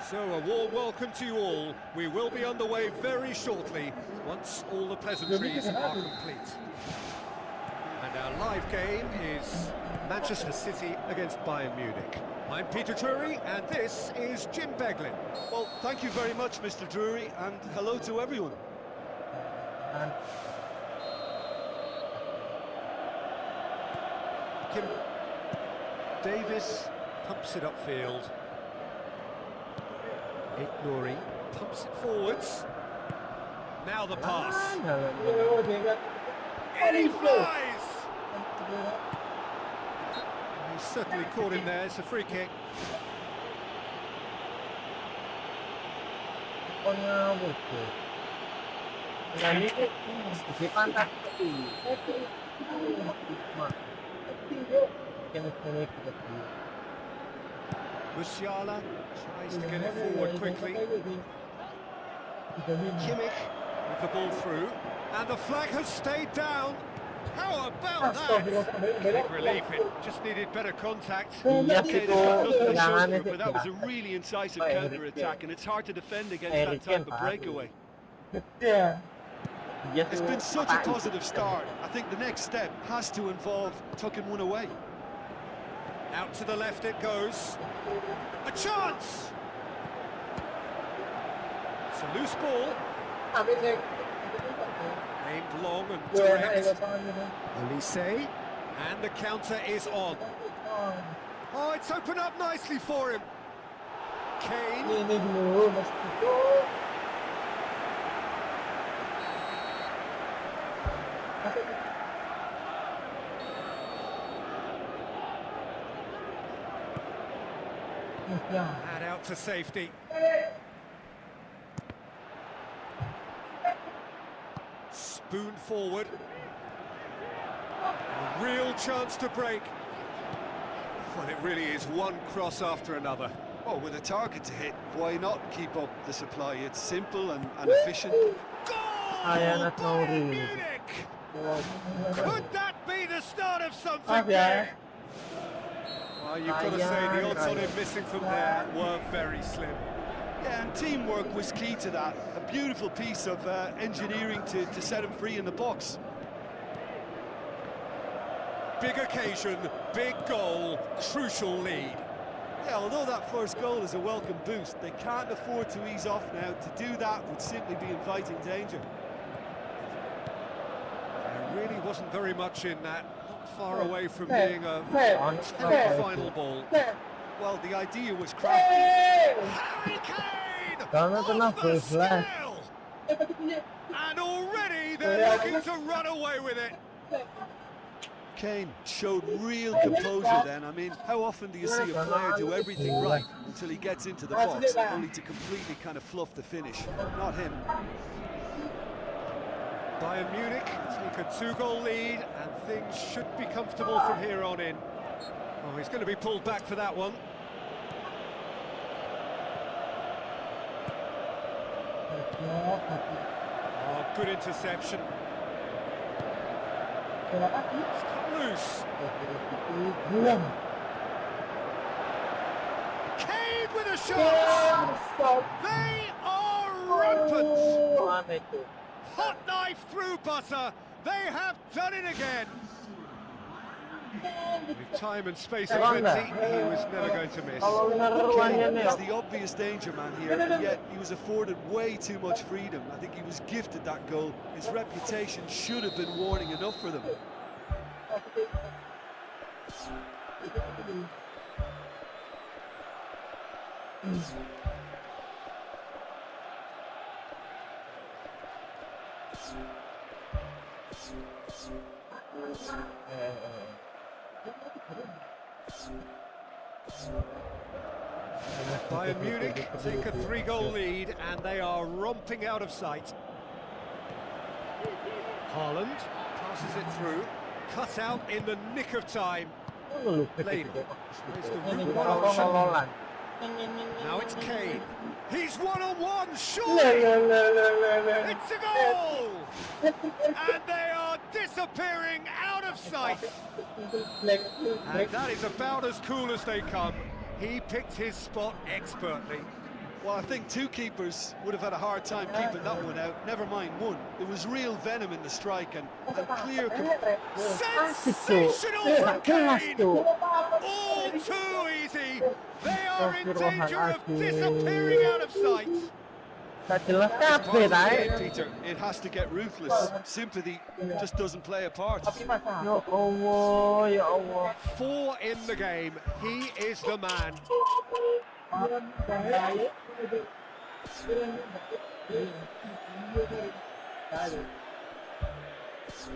So a warm welcome to you all. We will be underway very shortly, once all the pleasantries are complete. And our live game is Manchester City against Bayern Munich. I'm Peter Drury, and this is Jim Beglin. Well, thank you very much, Mr. Drury, and hello to everyone. Kim Davis pumps it upfield. Nouri pumps it forwards. Now the pass. And he flies! He's certainly caught him there. It's a free kick. Musiala tries to get it forward quickly. Kimmich with the ball through, and the flag has stayed down. How about that? Big relief, it just needed better contact. Okay, they've got nothing to show for it, but that was a really incisive counter-attack, and it's hard to defend against that type of breakaway. It's been such a positive start. I think the next step has to involve tucking one away. Out to the left it goes. A chance! It's a loose ball. Aimed long and direct. Elise. And the counter is on. Oh, it's opened up nicely for him. Kane. And out to safety. Spoon forward. A real chance to break. Well, it really is one cross after another. Well, with a target to hit, why not keep up the supply? It's simple and efficient. Goal! Bayern Munich! Could that be the start of something there? Well, you've got to say the odds on him missing from there were very slim. Yeah, and teamwork was key to that. A beautiful piece of engineering to set him free in the box. Big occasion, big goal, crucial lead. Yeah, although that first goal is a welcome boost, they can't afford to ease off now. To do that would simply be inviting danger. There really wasn't very much in that. Not far away from being a final ball. Well, the idea was crafty. Harry Kane! Off the scale! And already they're looking to run away with it. Kane showed real composure then. I mean, how often do you see a player do everything right until he gets into the box, only to completely kind of fluff the finish? Not him. Bayern Munich take a 2-goal lead, and things should be comfortable from here on in. Oh, he's going to be pulled back for that one. Oh, good interception. It's cut loose. Kane with a shot! They are rampant! Hot knife through butter! They have done it again! With time and space plenty, he was never going to miss. Kane is the obvious danger man here, and yet he was afforded way too much freedom. I think he was gifted that goal. His reputation should have been warning enough for them. Bayern Munich take a 3-goal lead, and they are romping out of sight. Haaland passes it through, cut out in the nick of time. Lehmann tries the route one option. Now it's Kane. He's one-on-one, sure! It's a goal! And they are disappearing out of sight. And that is about as cool as they come. He picked his spot expertly. Well, I think two keepers would have had a hard time keeping that one out. Never mind one. There was real venom in the strike and clear. Sensational from Kane! All too easy. They are in danger of disappearing out of sight. Tak jelas It's part kabeh of the tae. game, Peter. It has to get ruthless. Sympathy just doesn't play a part. Ya Allah, ya Allah. 4 in the game. He is the man.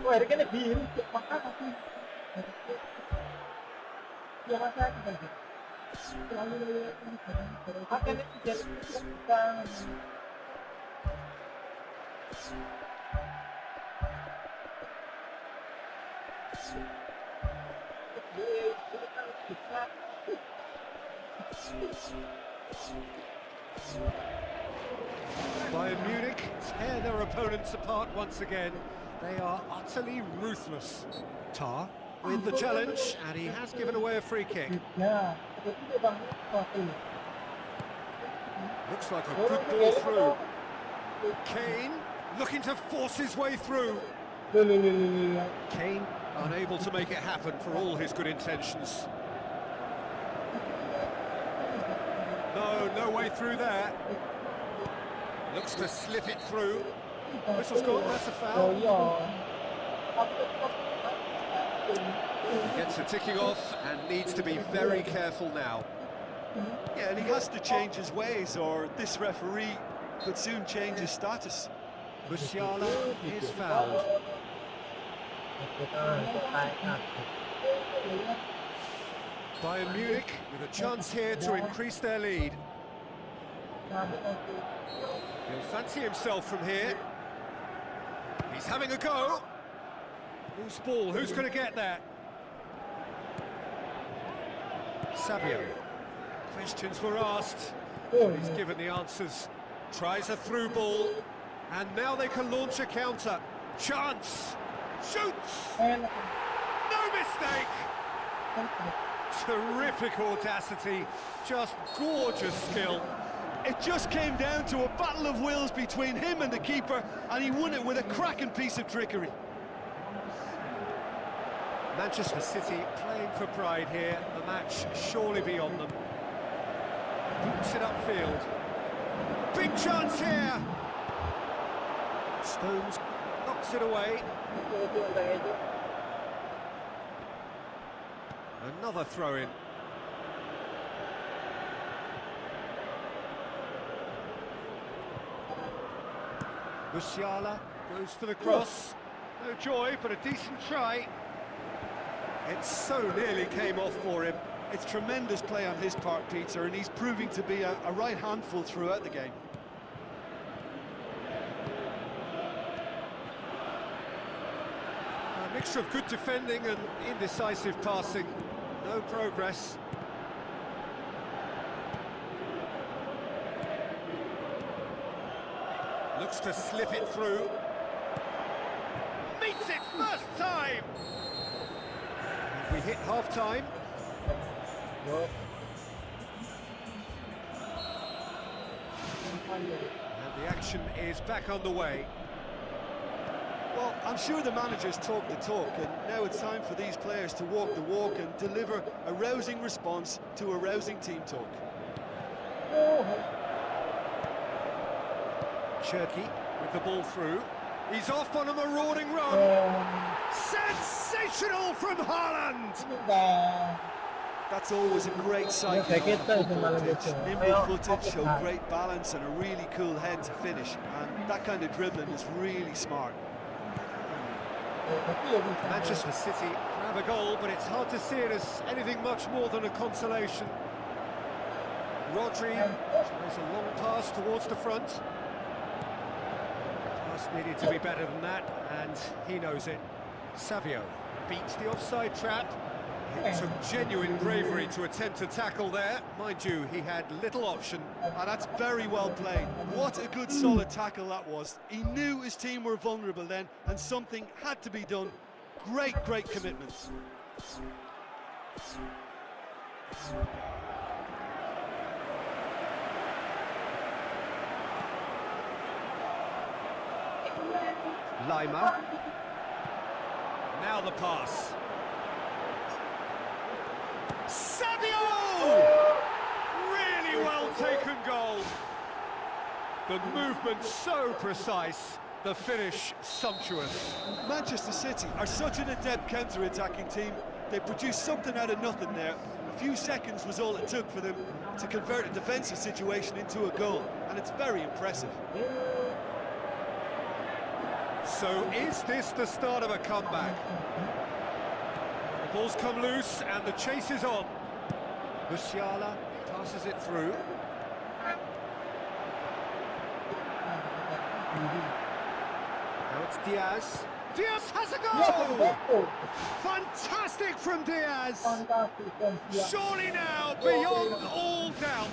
Wah, ini kan biru, maka tapi. Ya masa kita. Akan jadi bukan. Bayern Munich tear their opponents apart once again. They are utterly ruthless. Tar with the challenge, and he has given away a free kick. Ya, Looks like a good ball through. Kane looking to force his way through. Kane unable to make it happen for all his good intentions. No way through there. Looks to slip it through. Whistle's gone, that's a foul. Gets the ticking off and needs to be very careful now. Yeah, and he has to change his ways, or this referee could soon change his status. Musiala is fouled. Bayern Munich with a chance here to increase their lead. He'll fancy himself from here. He's having a go. Loose ball, who's going to get there? Savio. Questions were asked, but he's given the answers. Tries a through ball, and now they can launch a counter. Chance! Shoots! No mistake! Terrific audacity, just gorgeous skill. It just came down to a battle of wills between him and the keeper, and he won it with a cracking piece of trickery. Manchester City playing for pride here, the match surely beyond them. Boots it upfield. Big chance here! Stones knocks it away. Another throw-in. Musiala goes for the cross. No joy, but a decent try. It so nearly came off for him. It's tremendous play on his part, Peter, and he's proving to be a right handful throughout the game. A mixture of good defending and indecisive passing. No progress. Looks to slip it through. Meets it first time! We hit half-time. And the action is back underway. Well, I'm sure the managers talk the talk, and now it's time for these players to walk the walk and deliver a rousing response to a rousing team talk. Cherky with the ball through. He's off on a marauding run. Sensational from Haaland! That's always a great sight on the football pitch. Nimble footage, show great balance and a really cool head to finish. And that kind of dribbling is really smart. Manchester City grab a goal, but it's hard to see it as anything much more than a consolation. Rodri tries a long pass towards the front. Pass needed to be better than that, and he knows it. Savio beats the offside trap. It took genuine bravery to attempt to tackle there. Mind you, he had little option. And that's very well played. What a good solid tackle that was. He knew his team were vulnerable then, and something had to be done. Great commitment. Lima. Now the pass. Sadio! Really well taken goal. The movement so precise, the finish sumptuous. Manchester City are such an adept counter-attacking team. They produced something out of nothing there. A few seconds was all it took for them to convert a defensive situation into a goal, and it's very impressive. So is this the start of a comeback? The ball's come loose and the chase is on. Musiala passes it through. Now it's Diaz. Diaz has a goal! Fantastic from Diaz! Surely now, beyond all doubt.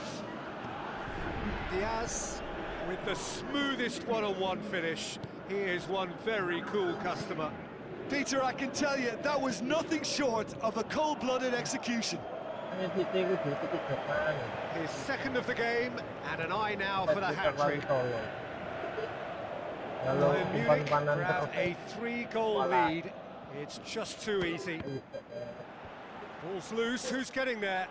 Diaz with the smoothest one-on-one finish. He is one very cool customer. Peter, I can tell you, that was nothing short of a cold-blooded execution. His second of the game, and an eye now for the hat-trick. Bayern Munich grab a 3-goal lead. It's just too easy. Ball's loose, who's getting there?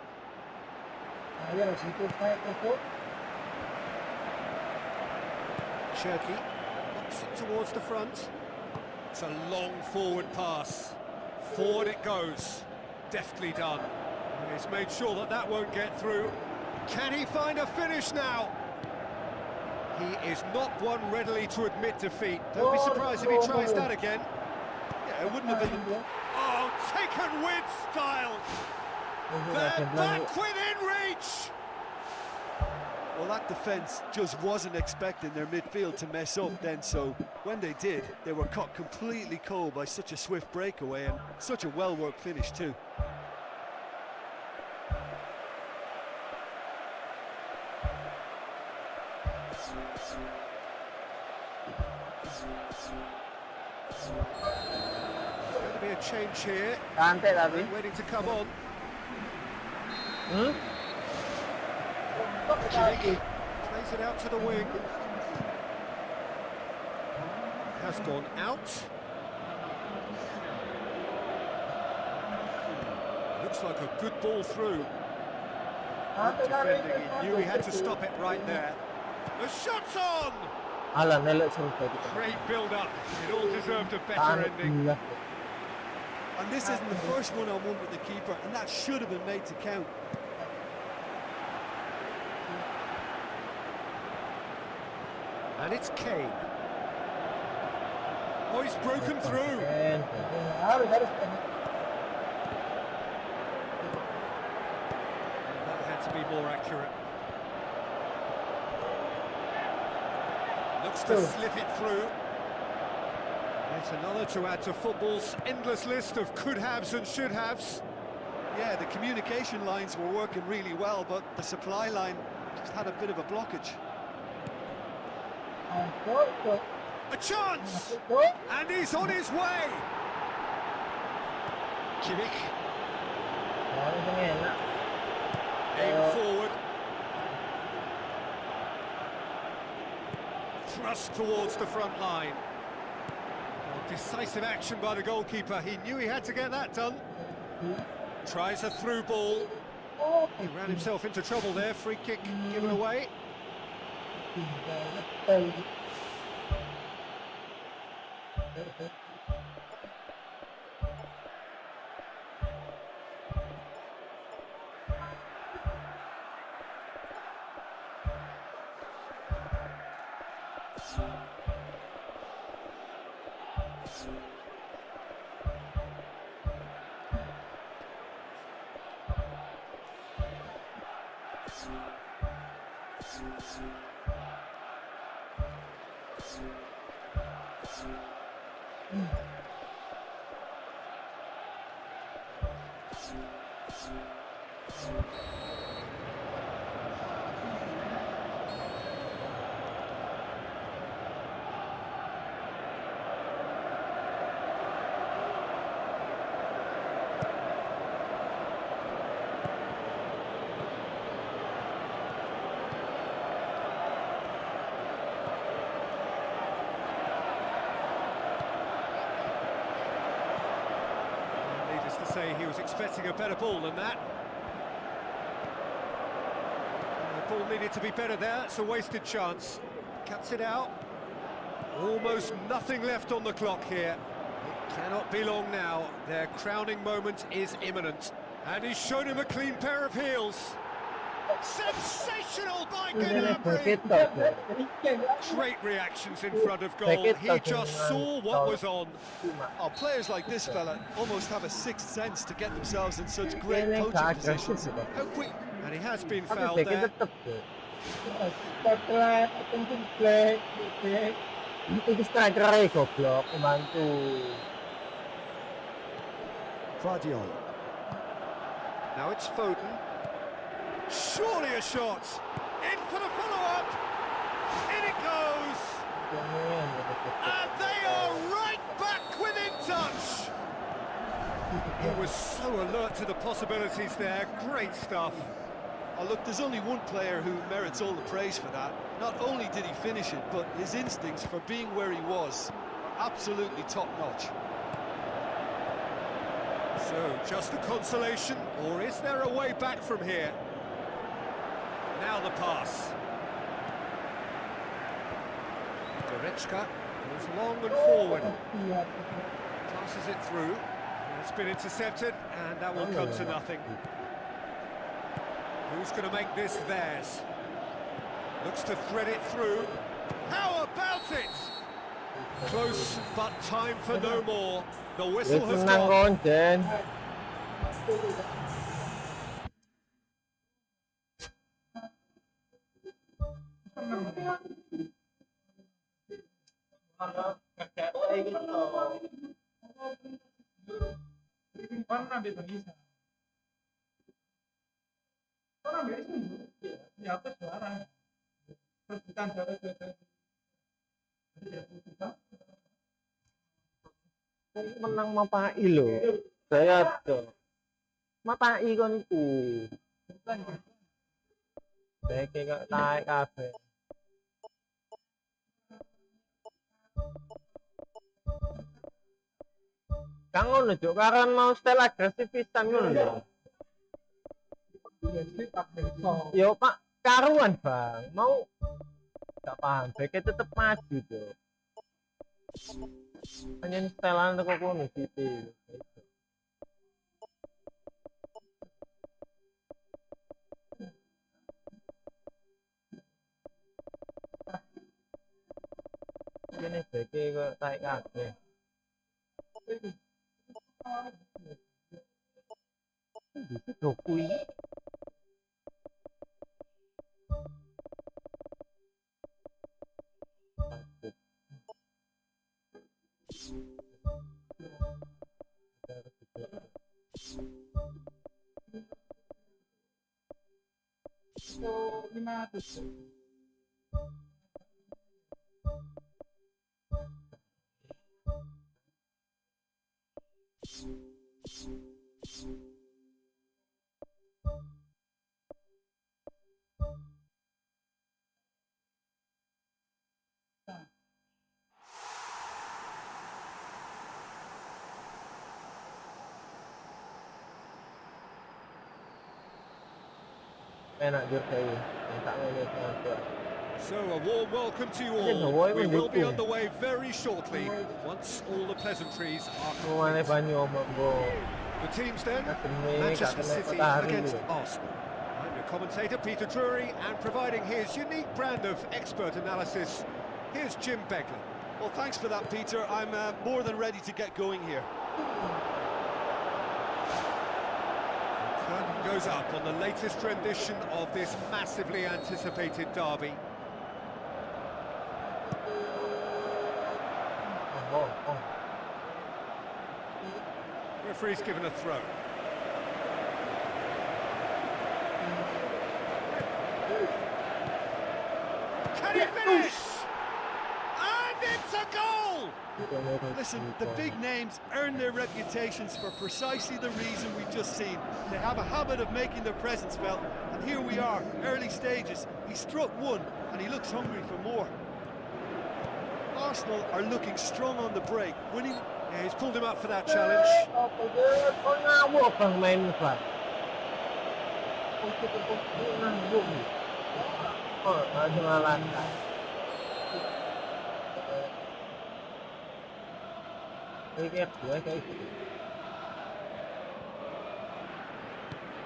Cherky knocks it towards the front. It's a long forward pass. Forward it goes. Deftly done. He's made sure that that won't get through. Can he find a finish now? He is not one readily to admit defeat. Don't be surprised if he tries that again. Yeah, it wouldn't have been... Oh, taken with style! They're back within reach! Well, that defence just wasn't expecting their midfield to mess up then, so when they did, they were caught completely cold by such a swift breakaway and such a well-worked finish too. Going to be a change here. Waiting to come on. Kimmich plays it out to the wing. Has gone out. Looks like a good ball through. Good defending, he knew he had to stop it right there. The shot's on! Great build-up, it all deserved a better ending. And this isn't the first one-on-one with the keeper, and that should have been made to count. And it's Kane. Oh, he's broken through. That had to be more accurate. Looks to slip it through. It's another to add to football's endless list of could-haves and should-haves. Yeah, the communication lines were working really well, but the supply line just had a bit of a blockage. A chance! And he's on his way! Kimmich. Aim forward. Thrust towards the front line. Well, decisive action by the goalkeeper. He knew he had to get that done. Tries a through ball. He ran himself into trouble there. Free kick given away. say he was expecting a better ball than that. The ball needed to be better there. It's a wasted chance. Cuts it out. Almost nothing left on the clock here. It cannot be long now. Their crowning moment is imminent. And he's shown him a clean pair of heels. Sensational by Konami! Great reactions in front of goal. He just saw what was on. Oh, players like this fella almost have a sixth sense to get themselves in such great coaching positions. How quick... And he has been Tapi fouled backnya there. tetep tuh. Setelah itu black, Itu striker goblok, pembantu. Guardiola. Now it's Foden. Surely a shot. In for the follow-up. In it goes. And they are right back within touch. He was so alert to the possibilities there. Great stuff. Oh, look, there's only one player who merits all the praise for that. Not only did he finish it, but his instincts for being where he was are absolutely top-notch. So, just a consolation, or is there a way back from here? Now the pass. Goretzka goes long and forward. Passes it through. It's been intercepted, and that will come to nothing. Who's going to make this theirs? Looks to thread it through. How about it? Close, but time for no more. The whistle has Senang gone. konsen. Pernah dia bisa. Orang biasa di atas suara. Bukan suara. Menang mapai lho. Saya tuh. Mapai kon iku. Beke kok taek kabeh. Kang ngono juk karan mau style agresif pisan ngono lho. Yo Pak, karuan Bang. Mau gak paham, beke tetep maju tuh. Hanya setelan teko kono sithik. Ini beke kok taek kabeh. Bisa dokui. So 500. Enak jur saya. Tak ngene sampe. So a warm welcome to you all. We will be underway very shortly, once all the pleasantries are Ngene complete. banyu omonggo. The teams then, Gak Manchester kena City matahari against lho. Arsenal. I'm your commentator, Peter Drury, and providing his unique brand of expert analysis, here's Jim Beglin. Well, thanks for that, Peter. I'm more than ready to get going here. The curtain goes up on the latest rendition of this massively anticipated derby. Oh. Referee's given a throw. Can he finish? And it's a goal! Listen, the big names earn their reputations for precisely the reason we've just seen. They have a habit of making their presence felt, and here we are, early stages. He struck one, and he looks hungry for more. Arsenal are looking strong on the break, winning. Yeah, he's pulled him up for that challenge. Kau ngawur orang main Fat. Oh, ada lantai.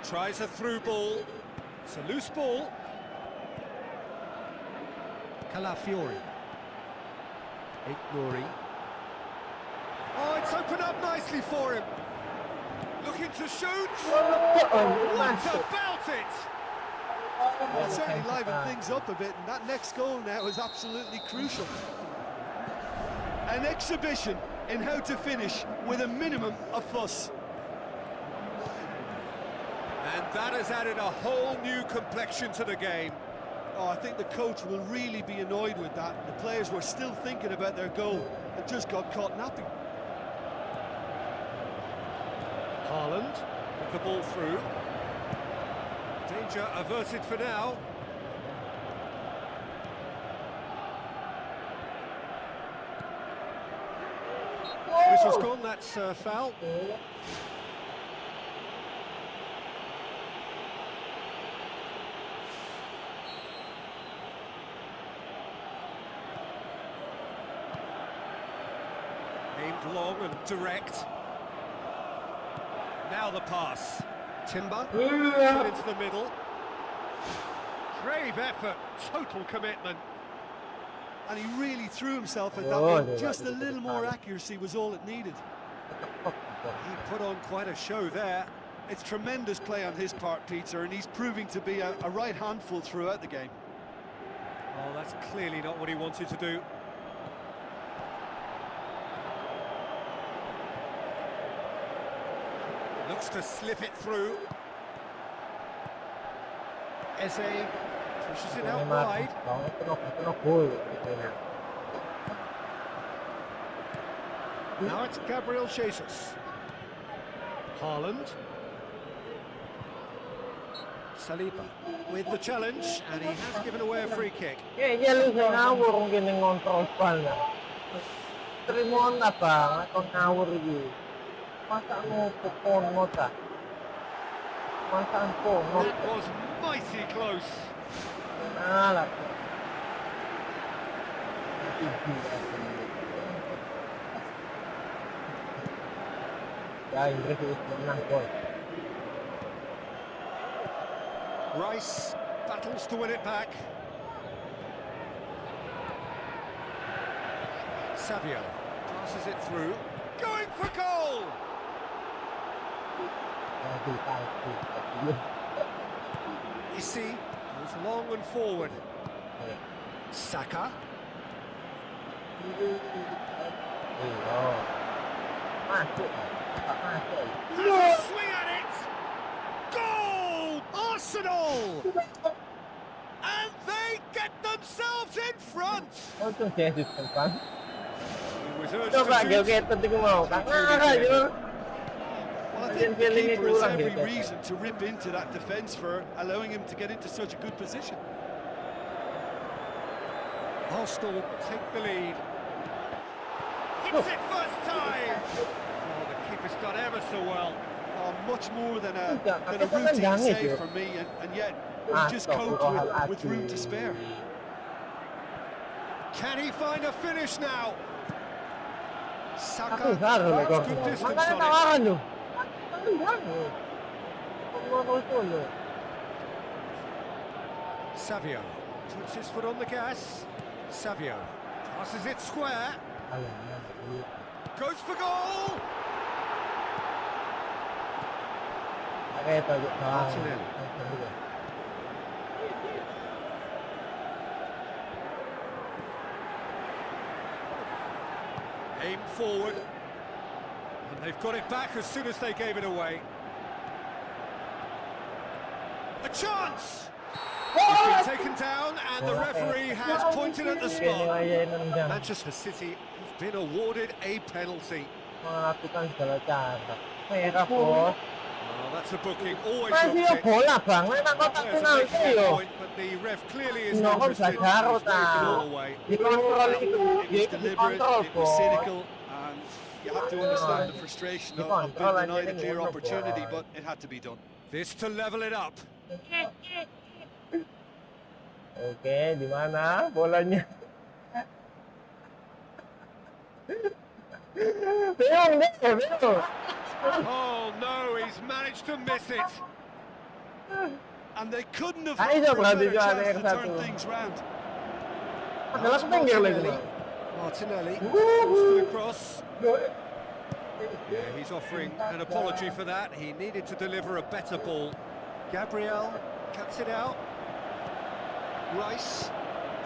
Tries a through ball. It's a loose ball. Calafiori. Ignori. Oh, it's opened up nicely for him. Looking to shoot. What about it? Well, it certainly livened things up a bit, and that next goal now is absolutely crucial. An exhibition in how to finish with a minimum of fuss. And that has added a whole new complexion to the game. Oh, I think the coach will really be annoyed with that. The players were still thinking about their goal and just got caught napping. Haaland with the ball through. Danger averted for now. Whistle's gone, that's foul. Aimed long and direct. Now the pass. Timber put into the middle. Brave effort, total commitment. And he really threw himself at that one. Just a little more accuracy was all it needed. He put on quite a show there. It's tremendous play on his part, Peter, and he's proving to be a right handful throughout the game. Oh, that's clearly not what he wanted to do. Looks to slip it through. Eze pushes it out wide. Now it's Gabriel Jesus. Haaland. Saliba with the challenge, and he has given away a free kick. Kayaknya lu saya ngawur mungkin yang ngontrol spalnya. Terima apa? Atau ngawur gitu. Masa mau pokon mota? Masa angko That was mighty close. Alah. Ya, Inggris itu menang gol. Rice battles to win it back. Savio passes it through. Going for goal! Issy goes long and forward. Saka. Masuk. Has a swing at it! Goal! Arsenal! And they get themselves in front! Oh, itu saya depan. He was urged Coba to shoot. joget penting mau. Tangan aja. Well, I think the keeper has every reason to rip into that defence for allowing him to get into such a good position. Arsenal take the lead. Hits it first time! Oh, the keeper's done ever so well. Oh, much more than a routine save for me, and yet he just coped with room to spare. Can he find a finish now? Aku Saka saru has kok. good distance Makanya on it. tawaran lu. Ngomong. Savio puts his foot on the gas. Savio passes it square. Goes for goal! Martinelli. Aim forward. And they've got it back as soon as they gave it away. A chance! He's been taken down and the referee has pointed at the spot. Manchester City have been awarded a penalty. Melakukan segala cara. Merah bos. Well, that's a booking. Always Masih looks yung it. bola bang, may nangkot ang Players are making penalty their yo. point, but the ref clearly is No, kung interested. sa He's waved the ball ta. away. Dikontrol itu, It was deliberate, dikontrol it po. was cynical, and you have to understand the frustration of being denied a clear opportunity, but it had to be done. This to level it up. Oke, di mana bolanya? Bingung deh, bingung. Oh no, he's managed to miss it. And they couldn't have Ayo, hoped for a berarti better juga ada chance yang to turn satu. things round. Adalah pinggir lagi. Martinelli goes for the cross. Yeah, he's offering an apology for that. He needed to deliver a better ball. Gabriel cuts it out. Rice,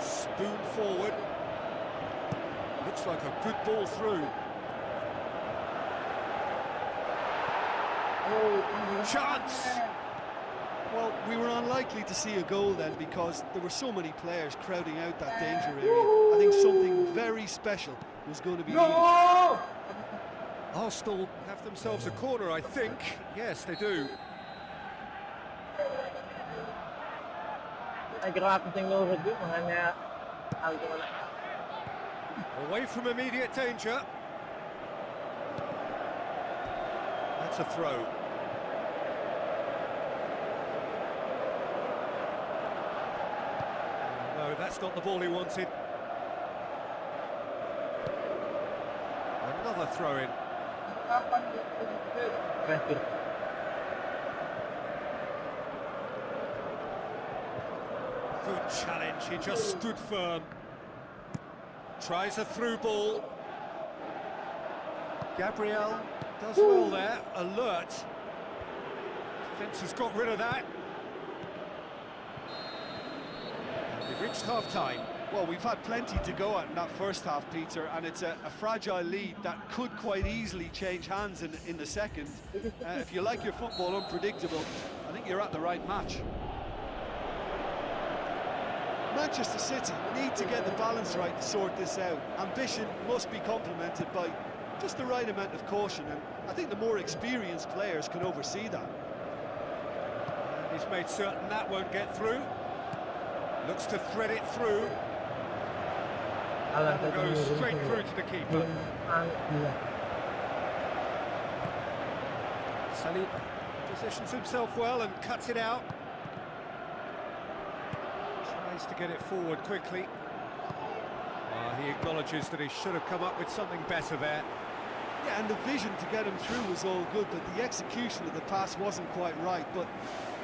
spoon forward. Looks like a good ball through. Chance! Well, we were unlikely to see a goal then because there were so many players crowding out that danger area. I think something very special was going to be needed. No! Arsenal have themselves a corner, I think. Yes, they do. Nag-rock ting lurod yun, mga na alto na. Away from immediate danger. That's a throw. No, that's not the ball he wanted. Another throw-in. Pressure. Good challenge, he just stood firm. Tries a through ball. Gabriel does well there, alert. Defence has got rid of that. They've reached half-time. Well, we've had plenty to go at in that first half, Peter, and it's a fragile lead that could quite easily change hands in the second. If you like your football unpredictable, I think you're at the right match. Manchester City need to get the balance right to sort this out. Ambition must be complemented by just the right amount of caution, and I think the more experienced players can oversee that. And he's made certain that won't get through. Looks to thread it through. Alam That goes straight through to the keeper. Salim positions himself well and cuts it out. Tries to get it forward quickly. He acknowledges that he should have come up with something better there. Yeah, and the vision to get him through was all good, but the execution of the pass wasn't quite right. But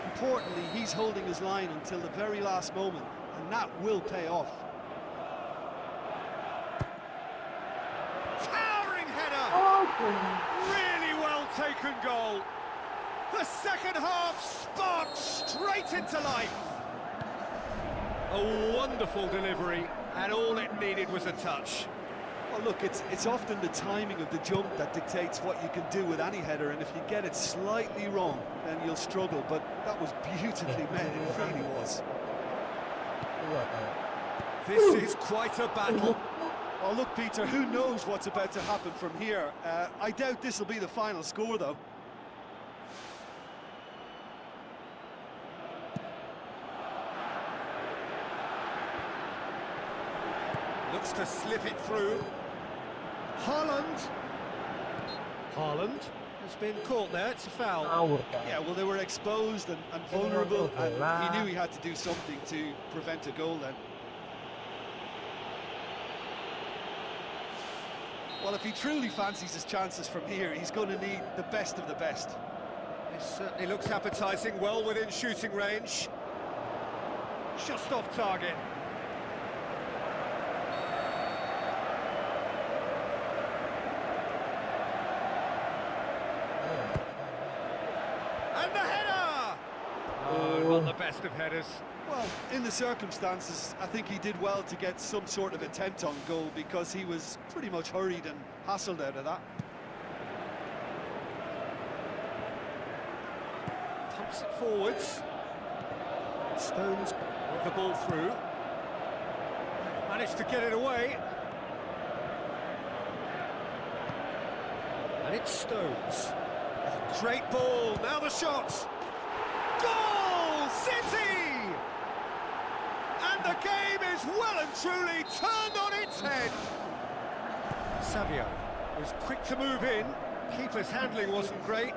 importantly, he's holding his line until the very last moment, and that will pay off. Towering header! Really well taken goal. The second half sparked straight into life. A wonderful delivery, and all it needed was a touch. Well, look, it's often the timing of the jump that dictates what you can do with any header, and if you get it slightly wrong, then you'll struggle. But that was beautifully made, it really was. This is quite a battle. Oh, look, Peter, who knows what's about to happen from here? I doubt this will be the final score, though. Looks to slip it through. Haaland has been caught there, it's a foul. Yeah, well, they were exposed and vulnerable, and he knew he had to do something to prevent a goal then. Well, if he truly fancies his chances from here, he's going to need the best of the best. This certainly looks appetising, well within shooting range. Just off target. And the header! Oh, not the best of headers. Well, in the circumstances, I think he did well to get some sort of attempt on goal because he was pretty much hurried and hassled out of that. Pumps it forwards. Stones with the ball through. Managed to get it away. And it's Stones. Great ball, now the shots. Goal, City! And the game is well and truly turned on its head. Savio was quick to move in. Keeper's handling wasn't great.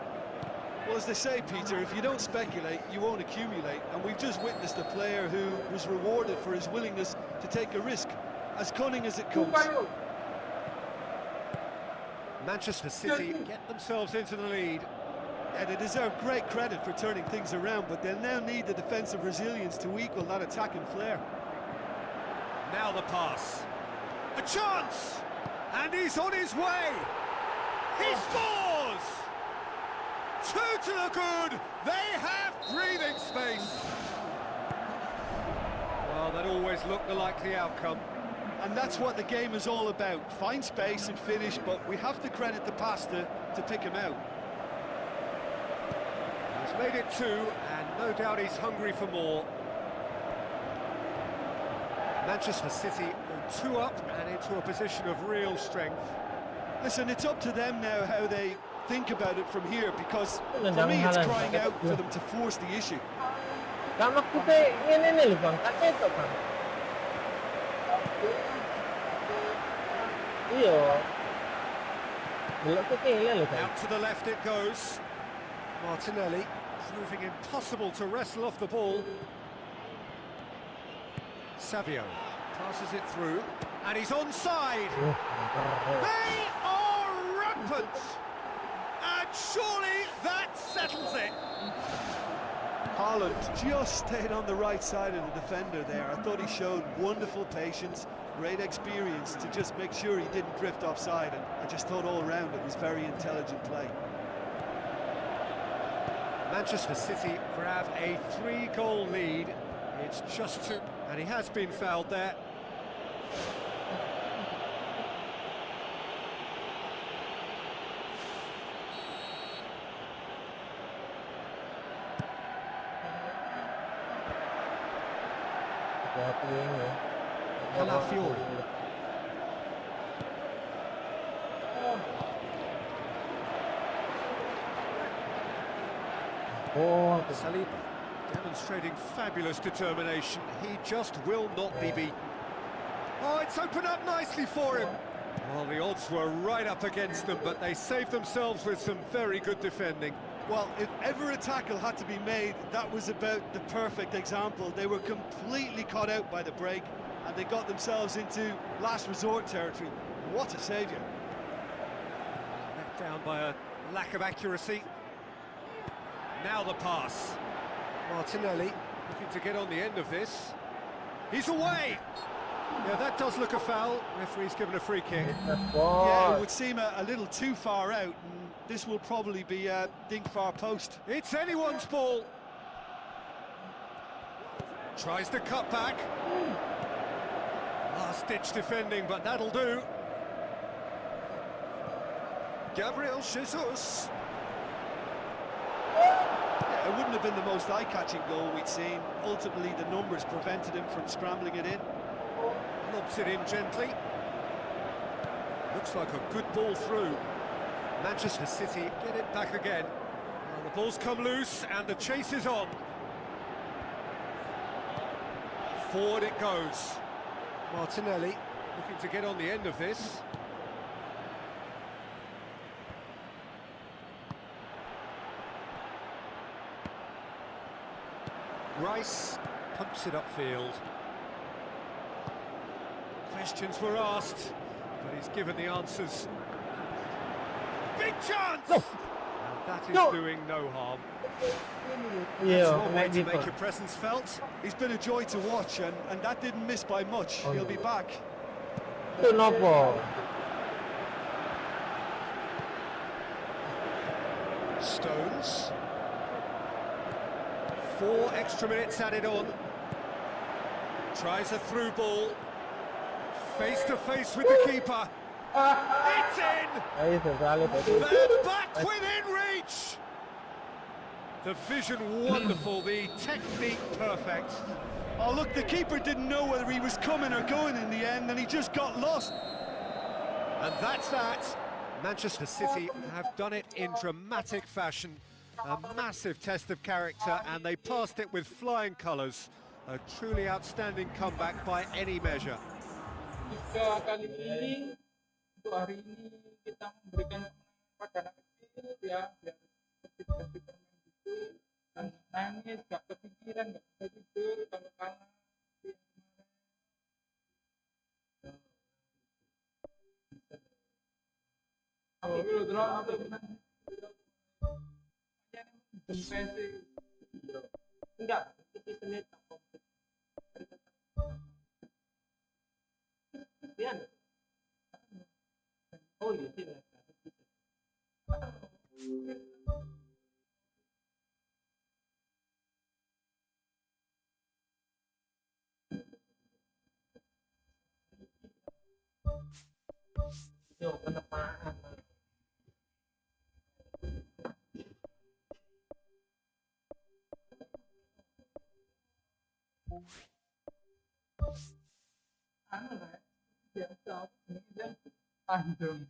Well, as they say, Peter, if you don't speculate, you won't accumulate. And we've just witnessed a player who was rewarded for his willingness to take a risk, as cunning as it comes. Manchester City get themselves into the lead. And they deserve great credit for turning things around, but they'll now need the defensive resilience to equal that attacking flair. Now the pass. A chance! And he's on his way! He scores! 2 to the good! They have breathing space! Well, that always looked the likely outcome. And that's what the game is all about. Find space and finish, but we have to credit the passer to pick him out. He's made it 2, and no doubt he's hungry for more. Manchester City are 2 up and into a position of real strength. Listen, it's up to them now how they think about it from here, because for me it's crying out for them to force the issue. Sama kita ini bang, tak itu kan? Iya. Belok ke kiri kan? Out to the left it goes. Martinelli proving impossible to wrestle off the ball. Savio passes it through, and he's onside. They are rampant, and surely that settles it. Haaland just stayed on the right side of the defender there. I thought he showed wonderful patience, great experience to just make sure he didn't drift offside, and I just thought all around it was very intelligent play. Manchester City grab a 3-goal lead. It's just 2, and he has been fouled there. Calafiori. Oh, Saliba demonstrating fabulous determination. He just will not be beaten. Oh, it's opened up nicely for him. Well, the odds were right up against them, but they saved themselves with some very good defending. Well, if ever a tackle had to be made, that was about the perfect example. They were completely caught out by the break, and they got themselves into last resort territory. What a saviour. Let down by a lack of accuracy. Now the pass. Martinelli looking to get on the end of this. He's away! Yeah, that does look a foul. Referee's given a free kick. Yeah, it would seem a little too far out, and this will probably be a dink far post. It's anyone's ball. Tries to cut back. Last-ditch defending, but that'll do. Gabriel Jesus. Yeah, it wouldn't have been the most eye-catching goal we'd seen. Ultimately, the numbers prevented him from scrambling it in. Lobs it in gently. Looks like a good ball through. Manchester City get it back again. Well, the ball's come loose and the chase is on. Forward it goes. Martinelli looking to get on the end of this. Rice pumps it upfield. Questions were asked, but he's given the answers. Big chance! No. And that is doing no harm. Yeah, That's one way to make your presence felt. He's been a joy to watch, and that didn't miss by much. He'll be back. no ball. Stones. 4 extra minutes added on. Tries a through ball. Face to face with the keeper. It's in! Ahí se sale. They're back within reach! The vision wonderful, the technique perfect. Oh, look, the keeper didn't know whether he was coming or going in the end, and he just got lost. And that's that. Manchester City have done it in dramatic fashion. A massive test of character, and they passed it with flying colours. A truly outstanding comeback by any measure. 3 kali ini untuk hari ini kita memberikan pada anak kecil ya, biar seperti bermain gitu, dan nangis, gak kepikiran, gak bisa tidur kalau kalah. Apa dulu dulu apa menang? Enggak, itu senit Yan. Oh iya sih. Yo, penepaan. Anu lah, biasa ini dan tandem.